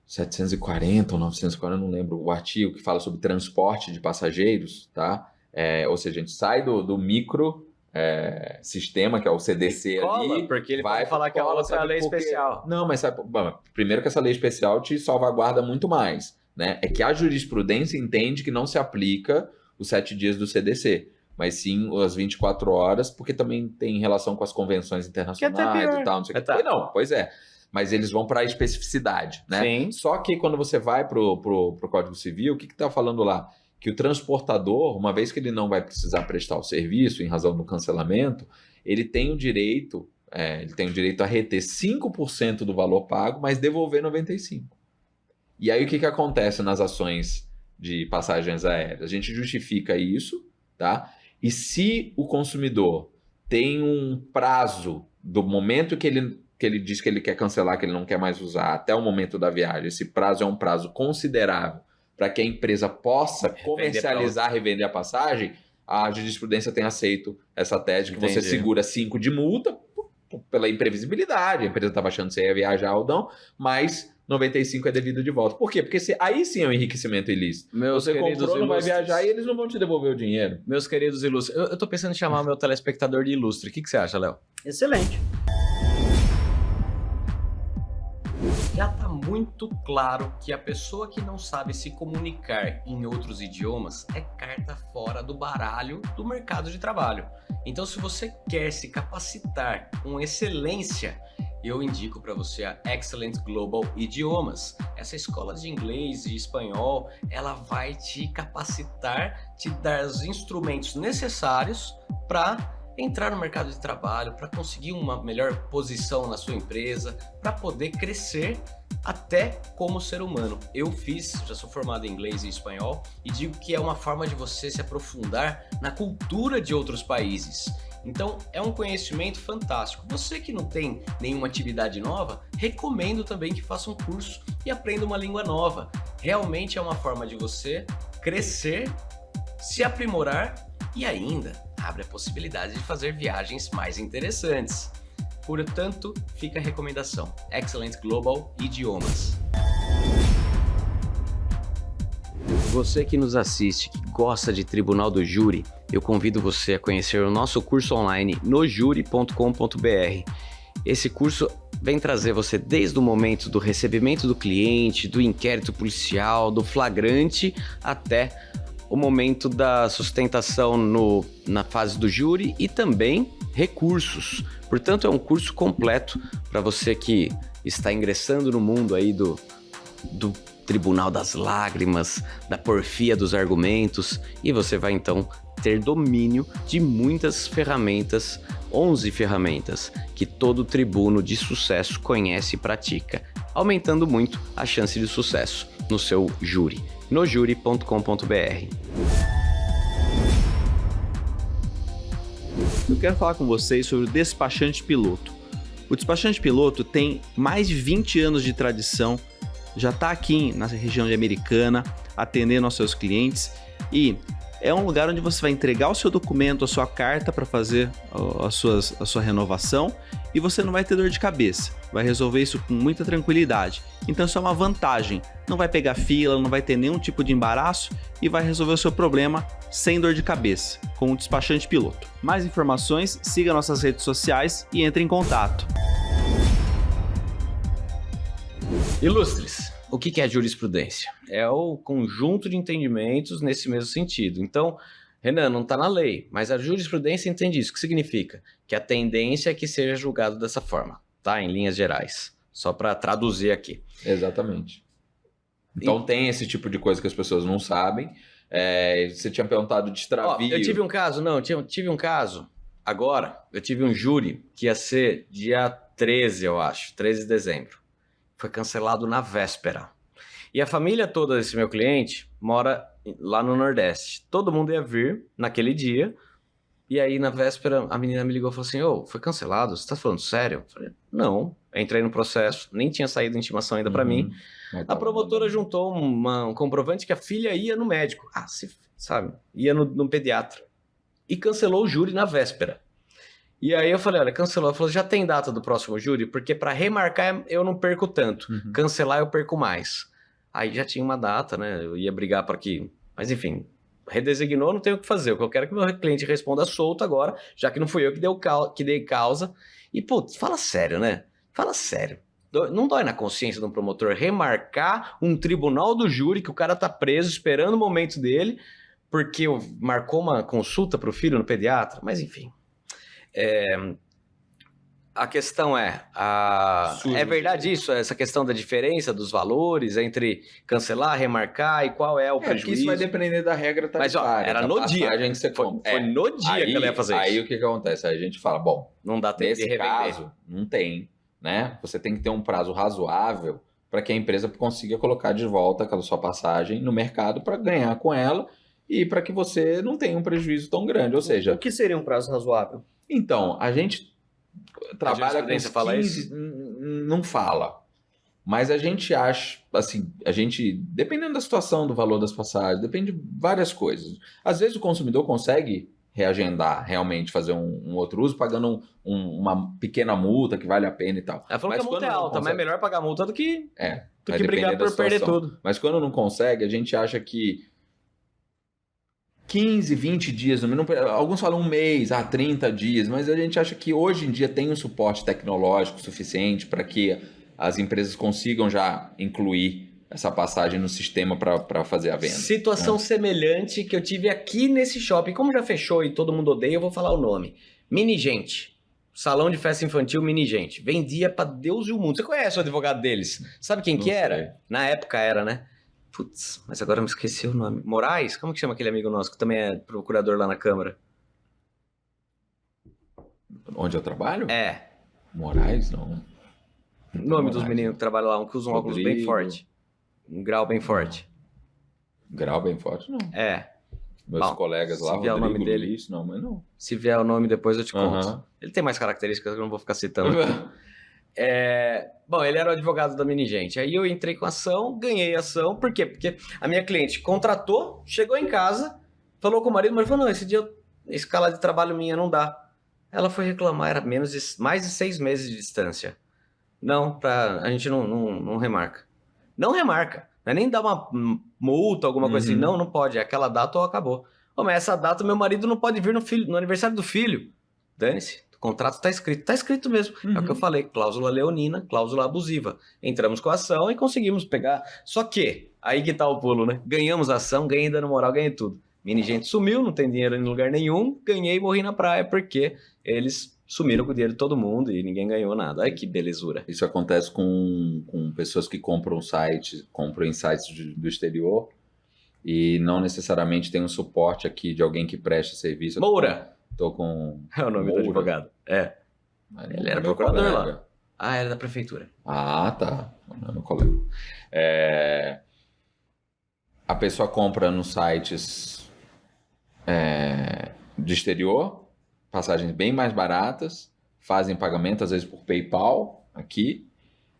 740 ou 940, não lembro, o artigo que fala sobre transporte de passageiros, tá? Ou seja, a gente sai do micro sistema, que é o CDC ali. Porque ele vai falar que é uma lei especial. Não, mas sabe, primeiro que essa lei especial te salvaguarda muito mais. Né? É que a jurisprudência entende que não se aplica os 7 dias do CDC, mas sim as 24 horas, porque também tem relação com as convenções internacionais e tal, não sei o que. Pois é. Mas eles vão para a especificidade, né? Sim. Só que quando você vai pro Código Civil, o que está falando lá? Que o transportador, uma vez que ele não vai precisar prestar o serviço em razão do cancelamento, ele tem o direito a reter 5% do valor pago, mas devolver 95%. E aí o que acontece nas ações de passagens aéreas? A gente justifica isso, tá? E se o consumidor tem um prazo do momento que ele diz que ele quer cancelar, que ele não quer mais usar, até o momento da viagem, esse prazo é um prazo considerável para que a empresa possa comercializar, revender a passagem, a jurisprudência tem aceito essa tese que você segura 5 de multa pela imprevisibilidade. A empresa estava achando que você ia viajar ou não, mas 95 é devido de volta. Por quê? Porque aí sim é um enriquecimento ilícito. Você comprou, não vai viajar e eles não vão te devolver o dinheiro. Meus queridos ilustres, eu tô pensando em chamar o meu telespectador de ilustre. O que você acha, Léo? Excelente. Já tá muito claro que a pessoa que não sabe se comunicar em outros idiomas é carta fora do baralho do mercado de trabalho. Então, se você quer se capacitar com excelência, eu indico para você a Excellent Global Idiomas. Essa escola de inglês e espanhol, ela vai te capacitar, te dar os instrumentos necessários para entrar no mercado de trabalho, para conseguir uma melhor posição na sua empresa, para poder crescer até como ser humano. Eu já sou formado em inglês e espanhol e digo que é uma forma de você se aprofundar na cultura de outros países. Então é um conhecimento fantástico. Você que não tem nenhuma atividade nova, recomendo também que faça um curso e aprenda uma língua nova. Realmente é uma forma de você crescer, se aprimorar e ainda abre a possibilidade de fazer viagens mais interessantes. Portanto, fica a recomendação: Excellent Global Idiomas. Você que nos assiste, que gosta de Tribunal do Júri, eu convido você a conhecer o nosso curso online nojuri.com.br. Esse curso vem trazer você desde o momento do recebimento do cliente, do inquérito policial, do flagrante, até o momento da sustentação na fase do júri e também recursos. Portanto, é um curso completo para você que está ingressando no mundo aí do tribunal das lágrimas, da porfia dos argumentos, e você vai então ter domínio de muitas ferramentas, 11 ferramentas, que todo tribuno de sucesso conhece e pratica, aumentando muito a chance de sucesso no seu júri, nojuri.com.br. Eu quero falar com vocês sobre o despachante piloto. O despachante piloto tem mais de 20 anos de tradição, já está aqui na região de Americana, atendendo aos seus clientes, e é um lugar onde você vai entregar o seu documento, a sua carta para fazer a sua renovação, e você não vai ter dor de cabeça, vai resolver isso com muita tranquilidade. Então isso é uma vantagem, não vai pegar fila, não vai ter nenhum tipo de embaraço e vai resolver o seu problema sem dor de cabeça, com o despachante piloto. Mais informações, siga nossas redes sociais e entre em contato. Ilustres, o que é jurisprudência? É o conjunto de entendimentos nesse mesmo sentido. Então, Renan, não está na lei, mas a jurisprudência entende isso. O que significa? Que a tendência é que seja julgado dessa forma, tá? Em linhas gerais. Só para traduzir aqui. Exatamente. Então tem esse tipo de coisa que as pessoas não sabem. Você tinha perguntado de extravio. Eu tive um caso, tive um caso. Agora, eu tive um júri que ia ser dia 13, eu acho, 13 de dezembro. Foi cancelado na véspera. E a família toda desse meu cliente mora lá no Nordeste. Todo mundo ia vir naquele dia. E aí, na véspera, a menina me ligou e falou assim: ô, foi cancelado? Você tá falando sério? Eu falei, não. Entrei no processo, nem tinha saído a intimação ainda pra mim. A promotora juntou um comprovante que a filha ia no médico. Sabe? Ia no pediatra. E cancelou o júri na véspera. E aí eu falei, olha, cancelou. Ela falou, já tem data do próximo júri? Porque para remarcar eu não perco tanto. Cancelar eu perco mais. Aí já tinha uma data, né? Eu ia brigar para que... Mas enfim, redesignou, não tem o que fazer. O que eu quero é que meu cliente responda solto agora, já que não fui eu que dei causa. E, putz, fala sério, né? Fala sério. Não dói na consciência de um promotor remarcar um tribunal do júri que o cara tá preso esperando o momento dele porque marcou uma consulta pro filho no pediatra? Mas enfim... A questão é verdade isso? Essa questão da diferença dos valores entre cancelar, remarcar e qual é o prejuízo? Porque isso vai depender da regra tarifária. Mas era no dia. Que você foi no dia que ela ia fazer isso. Aí o que acontece? Aí a gente fala, bom, não dá tempo de nesse revender. caso, não tem, né? Você tem que ter um prazo razoável para que a empresa consiga colocar de volta aquela sua passagem no mercado para ganhar com ela e para que você não tenha um prejuízo tão grande. Ou seja... O que seria um prazo razoável? Então, a gente trabalha com 15, fala isso? Não fala. Mas a gente acha, assim, dependendo da situação, do valor das passagens, depende de várias coisas. Às vezes o consumidor consegue reagendar, realmente fazer um outro uso, pagando uma pequena multa que vale a pena e tal. Ela falou que a multa é alta, mas é melhor pagar a multa do que brigar por perder tudo. Mas quando não consegue, a gente acha que 15, 20 dias, no mínimo, alguns falam um mês, 30 dias, mas a gente acha que hoje em dia tem um suporte tecnológico suficiente para que as empresas consigam já incluir essa passagem no sistema para fazer a venda. Situação semelhante que eu tive aqui nesse shopping. Como já fechou e todo mundo odeia, eu vou falar o nome. Minigente. Salão de festa infantil Minigente. Vendia para Deus e o mundo. Você conhece o advogado deles? Sabe quem que era? Sei. Na época era, né? Putz, mas agora eu me esqueci o nome. Moraes? Como que chama aquele amigo nosso que também é procurador lá na Câmara? Onde eu trabalho? É. Moraes, não. O nome dos meninos que trabalham lá, um que usa um óculos bem forte. Um grau bem forte. Grau bem forte, não. Meus colegas lá, se vier Rodrigo, o nome dele, Luiz, não, mas não. Se vier o nome depois eu te conto. Ele tem mais características que eu não vou ficar citando. Bom, ele era o advogado da Minigente. Aí eu entrei com a ação, ganhei a ação. Por quê? Porque a minha cliente contratou, chegou em casa, falou com o marido, mas falou, não, esse dia, escala de trabalho minha não dá. Ela foi reclamar, era mais de 6 meses de distância. Não, a gente não remarca. Não remarca. Não é nem dar uma multa, alguma coisa assim. Não pode. É aquela data ou acabou. Mas essa data meu marido não pode vir no aniversário do filho. Dane-se. O contrato está escrito. Está escrito mesmo. É o que eu falei. Cláusula leonina, cláusula abusiva. Entramos com a ação e conseguimos pegar. Só que, aí que tá o pulo, né? Ganhamos a ação, ganhei dano moral, ganhei tudo. Minigente sumiu, não tem dinheiro em lugar nenhum. Ganhei e morri na praia porque eles sumiram com o dinheiro de todo mundo e ninguém ganhou nada. Olha que belezura. Isso acontece com pessoas que compram em sites do exterior e não necessariamente tem um suporte aqui de alguém que preste serviço. Moura! Tô com... É o nome do Moura. advogado. É. Mas Ele não era é meu procurador colega. lá. Ah, era da prefeitura. Ah, tá. Não é meu colega. A pessoa compra nos sites de exterior, passagens bem mais baratas, fazem pagamento, às vezes por PayPal, aqui.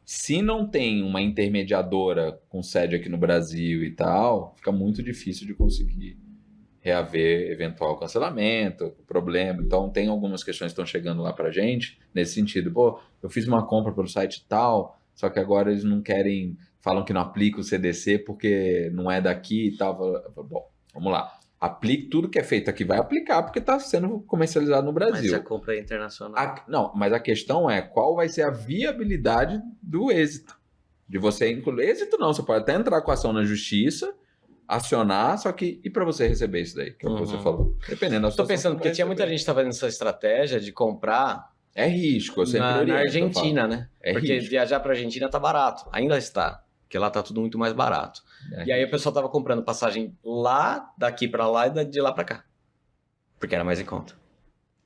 Se não tem uma intermediadora com sede aqui no Brasil e tal, fica muito difícil de conseguir reaver eventual cancelamento, problema. Então, tem algumas questões que estão chegando lá pra gente, nesse sentido. Pô, eu fiz uma compra pelo site tal, só que agora eles não querem, falam que não aplica o CDC porque não é daqui e tal. Bom, vamos lá. Aplique tudo que é feito aqui, vai aplicar porque está sendo comercializado no Brasil. Mas a compra é internacional. Não, mas a questão é qual vai ser a viabilidade do êxito. De você incluir. Êxito não, você pode até entrar com ação na justiça, acionar, só que. E para você receber isso daí, que é o que você falou? Dependendo da Estou situação. pensando, porque tinha muita gente que tá fazendo essa estratégia de comprar É risco, eu sempre na oriento, eu Argentina, falo. né? É Porque risco. viajar pra Argentina tá barato. Ainda está. Porque lá tá tudo muito mais barato. É E aí o pessoal tava comprando passagem lá, daqui pra lá e de lá pra cá. Porque era mais em conta.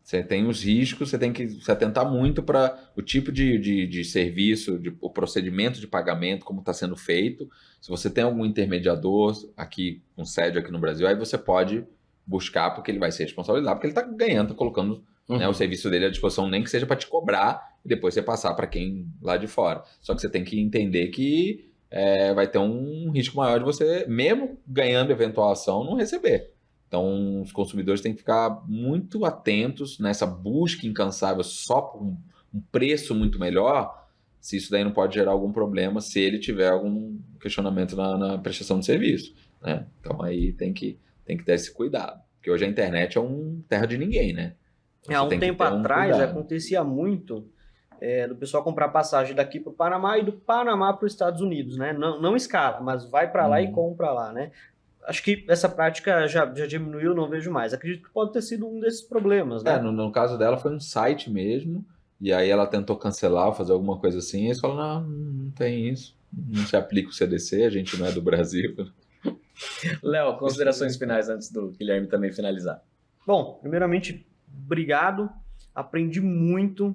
Você tem os riscos, você tem que se atentar muito para o tipo de serviço, o procedimento de pagamento, como está sendo feito. Se você tem algum intermediador aqui, com sede aqui no Brasil, aí você pode buscar, porque ele vai ser responsabilizado, porque ele está ganhando, está colocando né, o serviço dele à disposição, nem que seja para te cobrar e depois você passar para quem lá de fora. Só que você tem que entender que vai ter um risco maior de você, mesmo ganhando eventual ação, não receber. Então, os consumidores têm que ficar muito atentos nessa busca incansável só por um preço muito melhor, se isso daí não pode gerar algum problema, se ele tiver algum questionamento na prestação de serviço, né? Então, aí tem que ter esse cuidado, porque hoje a internet é um terra de ninguém, né? Então, Há você um tem que tempo ter um atrás cuidado. acontecia muito do pessoal comprar passagem daqui para o Panamá e do Panamá para os Estados Unidos, né? Não escala, mas vai para lá e compra lá, né? Acho que essa prática já diminuiu, não vejo mais. Acredito que pode ter sido um desses problemas, né? No caso dela foi um site mesmo, e aí ela tentou cancelar, fazer alguma coisa assim, e eles falaram, não tem isso, não se aplica o CDC, a gente não é do Brasil. Léo, considerações finais antes do Guilherme também finalizar. Bom, primeiramente, obrigado. Aprendi muito.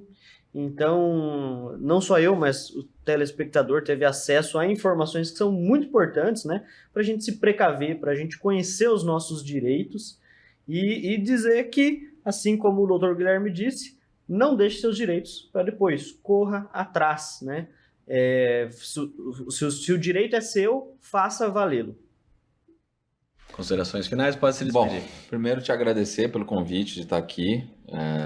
Então, não só eu, mas o telespectador teve acesso a informações que são muito importantes, né? Para a gente se precaver, para a gente conhecer os nossos direitos e dizer que, assim como o Dr. Guilherme disse, não deixe seus direitos para depois, corra atrás, né? Se o direito é seu, faça valê-lo. Considerações finais, pode se despedir. Bom, primeiro te agradecer pelo convite de estar aqui.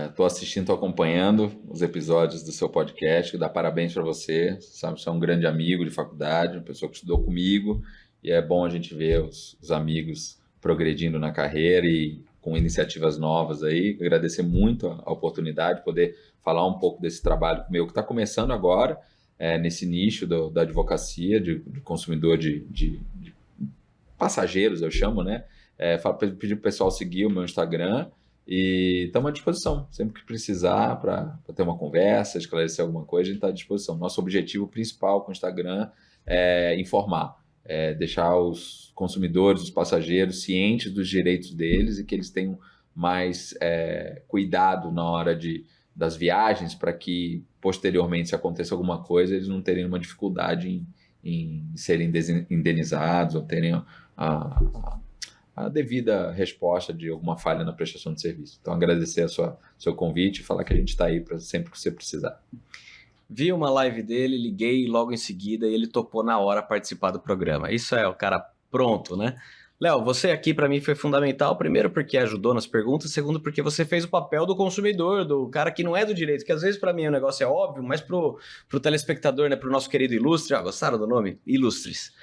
Estou assistindo, estou acompanhando os episódios do seu podcast. Dar parabéns para você. Sabe, você é um grande amigo de faculdade, uma pessoa que estudou comigo. E é bom a gente ver os amigos progredindo na carreira e com iniciativas novas aí. Agradecer muito a oportunidade de poder falar um pouco desse trabalho meu que está começando agora, nesse nicho da advocacia, de consumidor de passageiros, eu chamo, né? Pedir pro pessoal seguir o meu Instagram e estamos à disposição. Sempre que precisar para ter uma conversa, esclarecer alguma coisa, a gente está à disposição. Nosso objetivo principal com o Instagram é informar, deixar os consumidores, os passageiros cientes dos direitos deles e que eles tenham mais cuidado na hora das viagens para que, posteriormente, se aconteça alguma coisa, eles não terem uma dificuldade em serem indenizados ou terem a devida resposta de alguma falha na prestação de serviço. Então, agradecer seu convite e falar que a gente está aí para sempre que você precisar. Vi uma live dele, liguei logo em seguida e ele topou na hora participar do programa. Isso é o cara pronto, né? Léo, você aqui para mim foi fundamental, primeiro porque ajudou nas perguntas, segundo porque você fez o papel do consumidor, do cara que não é do direito, que às vezes para mim o negócio é óbvio, mas pro telespectador, né, pro nosso querido Ilustre, gostaram do nome? Ilustres.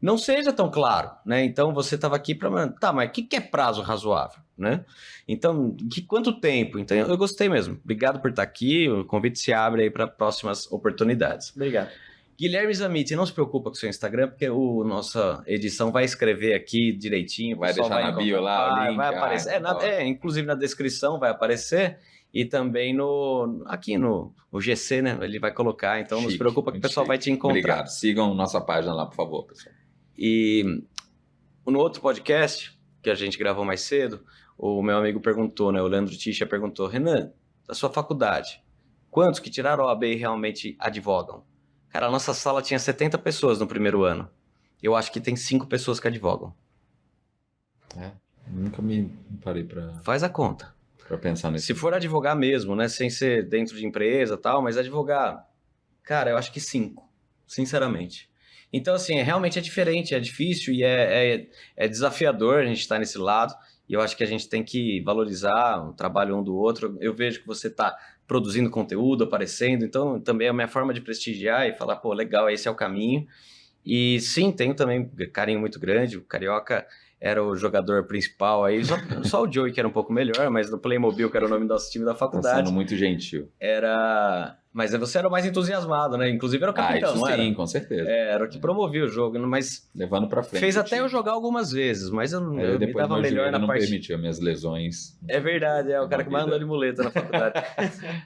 Não seja tão claro, né? Então você estava aqui para... Tá, mas o que é prazo razoável, né? Então, quanto tempo? Então, eu gostei mesmo. Obrigado por estar aqui, o convite se abre aí para próximas oportunidades. Obrigado. Guilherme Zamiti, não se preocupa com o seu Instagram, porque nossa edição vai escrever aqui direitinho. Vai deixar na bio lá o link. Vai aparecer. Inclusive na descrição vai aparecer. e também aqui no GC, né? Ele vai colocar, então não se Chique, preocupa que o muito pessoal chique. vai te encontrar. Obrigado. Sigam nossa página lá, por favor, pessoal. E no outro podcast que a gente gravou mais cedo, o meu amigo perguntou, né? O Leandro Tisha perguntou: Renan, da sua faculdade, quantos que tiraram a OAB e realmente advogam? Cara, a nossa sala tinha 70 pessoas no primeiro ano. Eu acho que tem 5 pessoas que advogam. Nunca me parei Faz a conta. pra pensar nisso. Se for advogar mesmo, né? Sem ser dentro de empresa e tal, mas advogar, cara, eu acho que 5, sinceramente. Então, assim, realmente é diferente, é difícil e é desafiador a gente estar nesse lado. E eu acho que a gente tem que valorizar o trabalho um do outro. Eu vejo que você está produzindo conteúdo, aparecendo, então também é a minha forma de prestigiar e falar, pô, legal, esse é o caminho. E sim, tenho também um carinho muito grande. O Carioca era o jogador principal aí, só o Joey que era um pouco melhor, mas no Playmobil, que era o nome do nosso time da Tá faculdade, sendo muito gentil. era... Mas você era o mais entusiasmado, né? Inclusive era o capitão, isso não era? sim, com certeza. Era o que promovia o jogo, mas Levando pra frente. fez o até time. eu jogar algumas vezes, mas eu me Depois dava meu melhor joelho na não parte... permitiu, minhas lesões. É verdade, é o cara que mais andou de muleta na faculdade.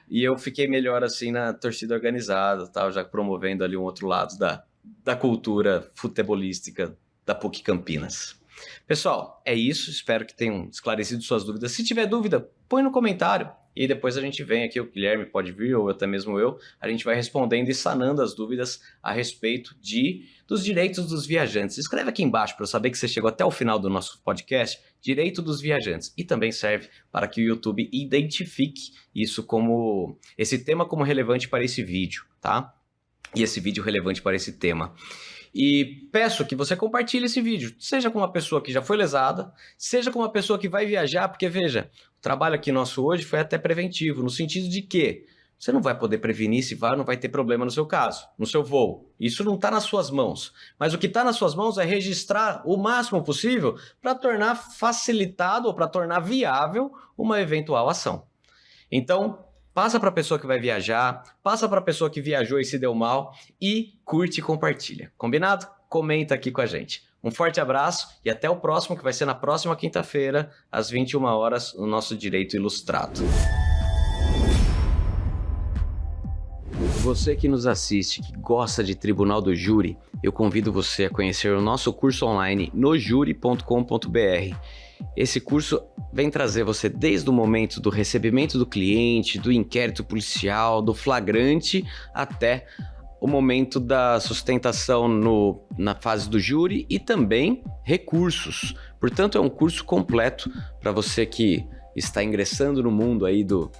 E eu fiquei melhor assim na torcida organizada, tal, já promovendo ali um outro lado da cultura futebolística da PUC Campinas. Pessoal, é isso, espero que tenham esclarecido suas dúvidas. Se tiver dúvida, põe no comentário e depois a gente vem aqui, o Guilherme pode vir ou até mesmo eu, a gente vai respondendo e sanando as dúvidas a respeito dos direitos dos viajantes. Escreve aqui embaixo para eu saber que você chegou até o final do nosso podcast, direito dos viajantes, e também serve para que o YouTube identifique esse tema como relevante para esse vídeo, tá? E esse vídeo relevante para esse tema. E peço que você compartilhe esse vídeo, seja com uma pessoa que já foi lesada, seja com uma pessoa que vai viajar, porque veja, o trabalho aqui nosso hoje foi até preventivo, no sentido de que você não vai poder prevenir se vai ou não vai ter problema no seu caso, no seu voo. Isso não está nas suas mãos, mas o que está nas suas mãos é registrar o máximo possível para tornar facilitado ou para tornar viável uma eventual ação. Então, passa para a pessoa que vai viajar, passa para a pessoa que viajou e se deu mal e curte e compartilha. Combinado? Comenta aqui com a gente. Um forte abraço e até o próximo, que vai ser na próxima quinta-feira, às 21 horas, no nosso Direito Ilustrado. Você que nos assiste, que gosta de Tribunal do Júri, eu convido você a conhecer o nosso curso online nojuri.com.br. Esse curso vem trazer você desde o momento do recebimento do cliente, do inquérito policial, do flagrante, até o momento da sustentação na fase do júri e também recursos. Portanto, é um curso completo para você que está ingressando no mundo aí do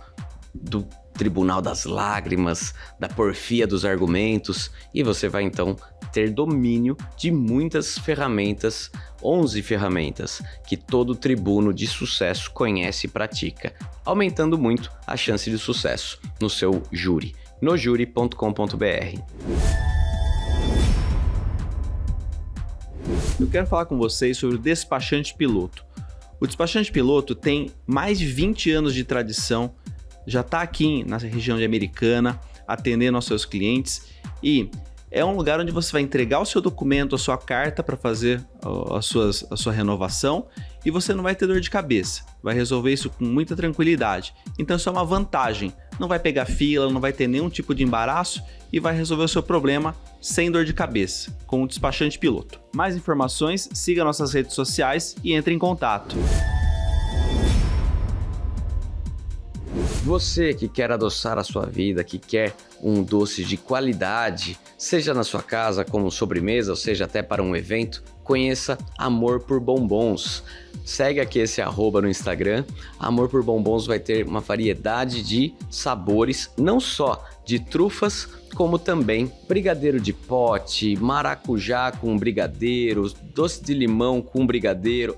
Tribunal das Lágrimas, da porfia dos argumentos, e você vai então ter domínio de muitas ferramentas, 11 ferramentas, que todo tribuno de sucesso conhece e pratica, aumentando muito a chance de sucesso no seu júri, nojuri.com.br. Eu quero falar com vocês sobre o despachante piloto. O despachante piloto tem mais de 20 anos de tradição, já está aqui na região de Americana, atendendo aos seus clientes, e é um lugar onde você vai entregar o seu documento, a sua carta para fazer a sua renovação, e você não vai ter dor de cabeça, vai resolver isso com muita tranquilidade. Então isso é uma vantagem, não vai pegar fila, não vai ter nenhum tipo de embaraço e vai resolver o seu problema sem dor de cabeça, com o despachante piloto. Mais informações, siga nossas redes sociais e entre em contato. Você que quer adoçar a sua vida, que quer um doce de qualidade, seja na sua casa como sobremesa, ou seja até para um evento, conheça Amor por Bombons. Segue aqui esse @ no Instagram. Amor por Bombons vai ter uma variedade de sabores, não só de trufas, como também brigadeiro de pote, maracujá com brigadeiro, doce de limão com brigadeiro.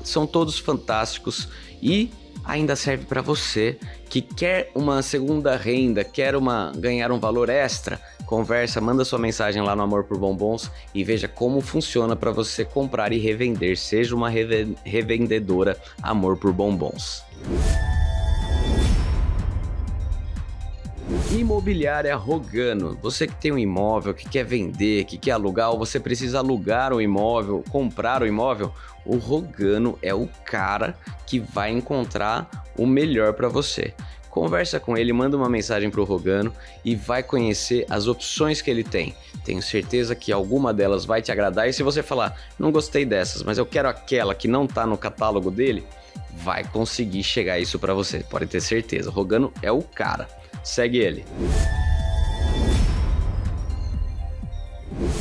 São todos fantásticos e ainda serve para você que quer uma segunda renda, quer ganhar um valor extra. Conversa, manda sua mensagem lá no Amor por Bombons e veja como funciona para você comprar e revender. Seja uma revendedora Amor por Bombons. Imobiliária Rogano. Você que tem um imóvel, que quer vender, que quer alugar, ou você precisa alugar um imóvel, comprar um imóvel, o Rogano é o cara que vai encontrar o melhor para você. Conversa com ele, manda uma mensagem para o Rogano e vai conhecer as opções que ele tem. Tenho certeza que alguma delas vai te agradar, e se você falar, não gostei dessas, mas eu quero aquela que não está no catálogo dele, vai conseguir chegar isso para você, pode ter certeza. O Rogano é o cara, segue ele.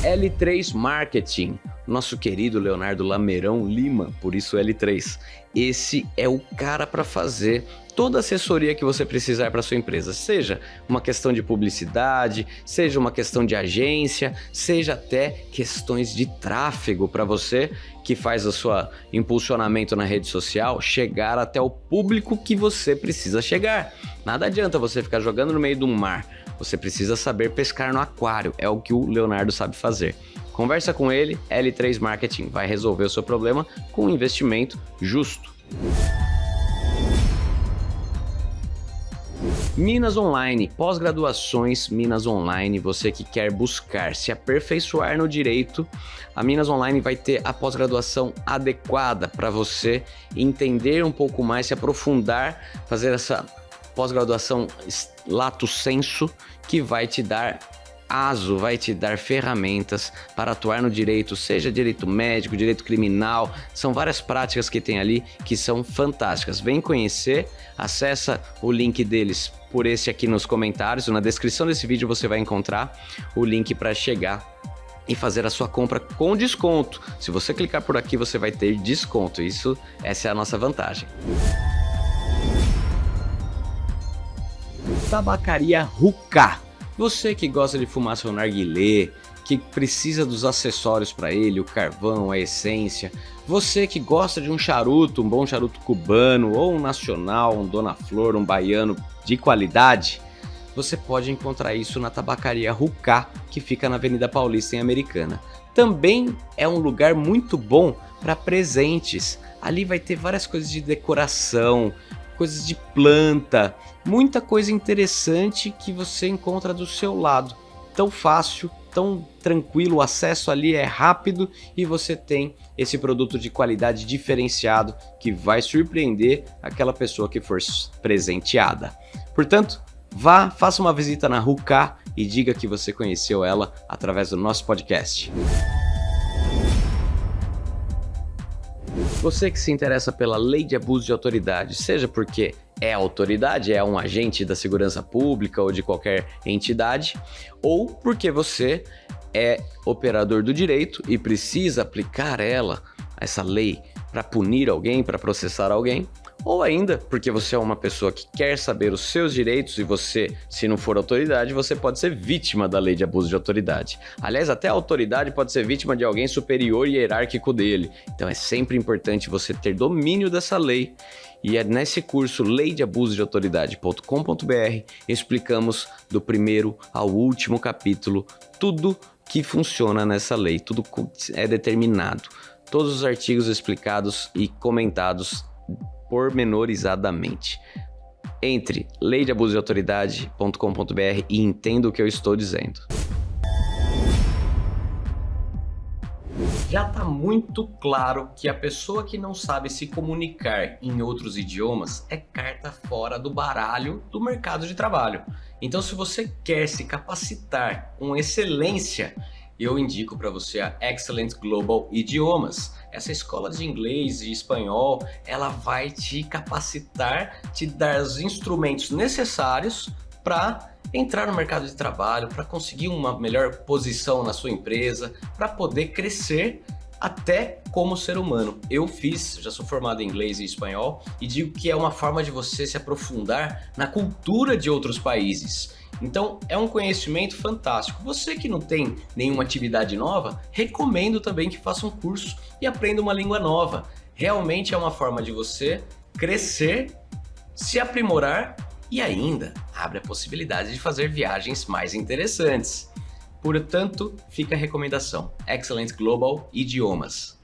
L3 Marketing, nosso querido Leonardo Lameirão Lima, por isso L3. Esse é o cara para fazer toda a assessoria que você precisar para sua empresa, seja uma questão de publicidade, seja uma questão de agência, seja até questões de tráfego para você que faz o seu impulsionamento na rede social chegar até o público que você precisa chegar. Nada adianta você ficar jogando no meio do mar, você precisa saber pescar no aquário, é o que o Leonardo sabe fazer. Conversa com ele, L3 Marketing vai resolver o seu problema com um investimento justo. Minas Online, pós-graduações Minas Online, você que quer buscar se aperfeiçoar no direito, a Minas Online vai ter a pós-graduação adequada para você entender um pouco mais, se aprofundar, fazer essa pós-graduação lato sensu que vai te dar vai te dar ferramentas para atuar no direito, seja direito médico, direito criminal, são várias práticas que tem ali que são fantásticas. Vem conhecer, acessa o link deles por esse aqui nos comentários, na descrição desse vídeo você vai encontrar o link para chegar e fazer a sua compra com desconto. Se você clicar por aqui você vai ter desconto, essa é a nossa vantagem. Tabacaria Rucá. Você que gosta de fumar seu narguilé, que precisa dos acessórios para ele, o carvão, a essência, você que gosta de um charuto, um bom charuto cubano, ou um nacional, um Dona Flor, um baiano de qualidade, você pode encontrar isso na Tabacaria Rucá, que fica na Avenida Paulista, em Americana. Também é um lugar muito bom para presentes. Ali vai ter várias coisas de decoração, coisas de planta, muita coisa interessante que você encontra do seu lado. Tão fácil, tão tranquilo, o acesso ali é rápido e você tem esse produto de qualidade diferenciado que vai surpreender aquela pessoa que for presenteada. Portanto, vá, faça uma visita na Rucá e diga que você conheceu ela através do nosso podcast. Você que se interessa pela lei de abuso de autoridade, seja porque é autoridade, é um agente da segurança pública ou de qualquer entidade, ou porque você é operador do direito e precisa aplicar essa lei para punir alguém, para processar alguém, ou ainda porque você é uma pessoa que quer saber os seus direitos e você, se não for autoridade, você pode ser vítima da lei de abuso de autoridade. Aliás, até a autoridade pode ser vítima de alguém superior e hierárquico dele. Então é sempre importante você ter domínio dessa lei. E é nesse curso leideabusodeautoridade.com.br explicamos do primeiro ao último capítulo tudo que funciona nessa lei, tudo é determinado. Todos os artigos explicados e comentados pormenorizadamente. Entre leideabusodeautoridade.com.br e entenda o que eu estou dizendo. Já está muito claro que a pessoa que não sabe se comunicar em outros idiomas é carta fora do baralho do mercado de trabalho. Então, se você quer se capacitar com excelência, eu indico para você a Excellent Global Idiomas. Essa escola de inglês e espanhol, ela vai te capacitar, te dar os instrumentos necessários para entrar no mercado de trabalho, para conseguir uma melhor posição na sua empresa, para poder crescer até como ser humano. Já sou formado em inglês e espanhol e digo que é uma forma de você se aprofundar na cultura de outros países. Então é um conhecimento fantástico. Você que não tem nenhuma atividade nova, recomendo também que faça um curso e aprenda uma língua nova. Realmente é uma forma de você crescer, se aprimorar e ainda abre a possibilidade de fazer viagens mais interessantes. Portanto, fica a recomendação: Excellent Global Idiomas.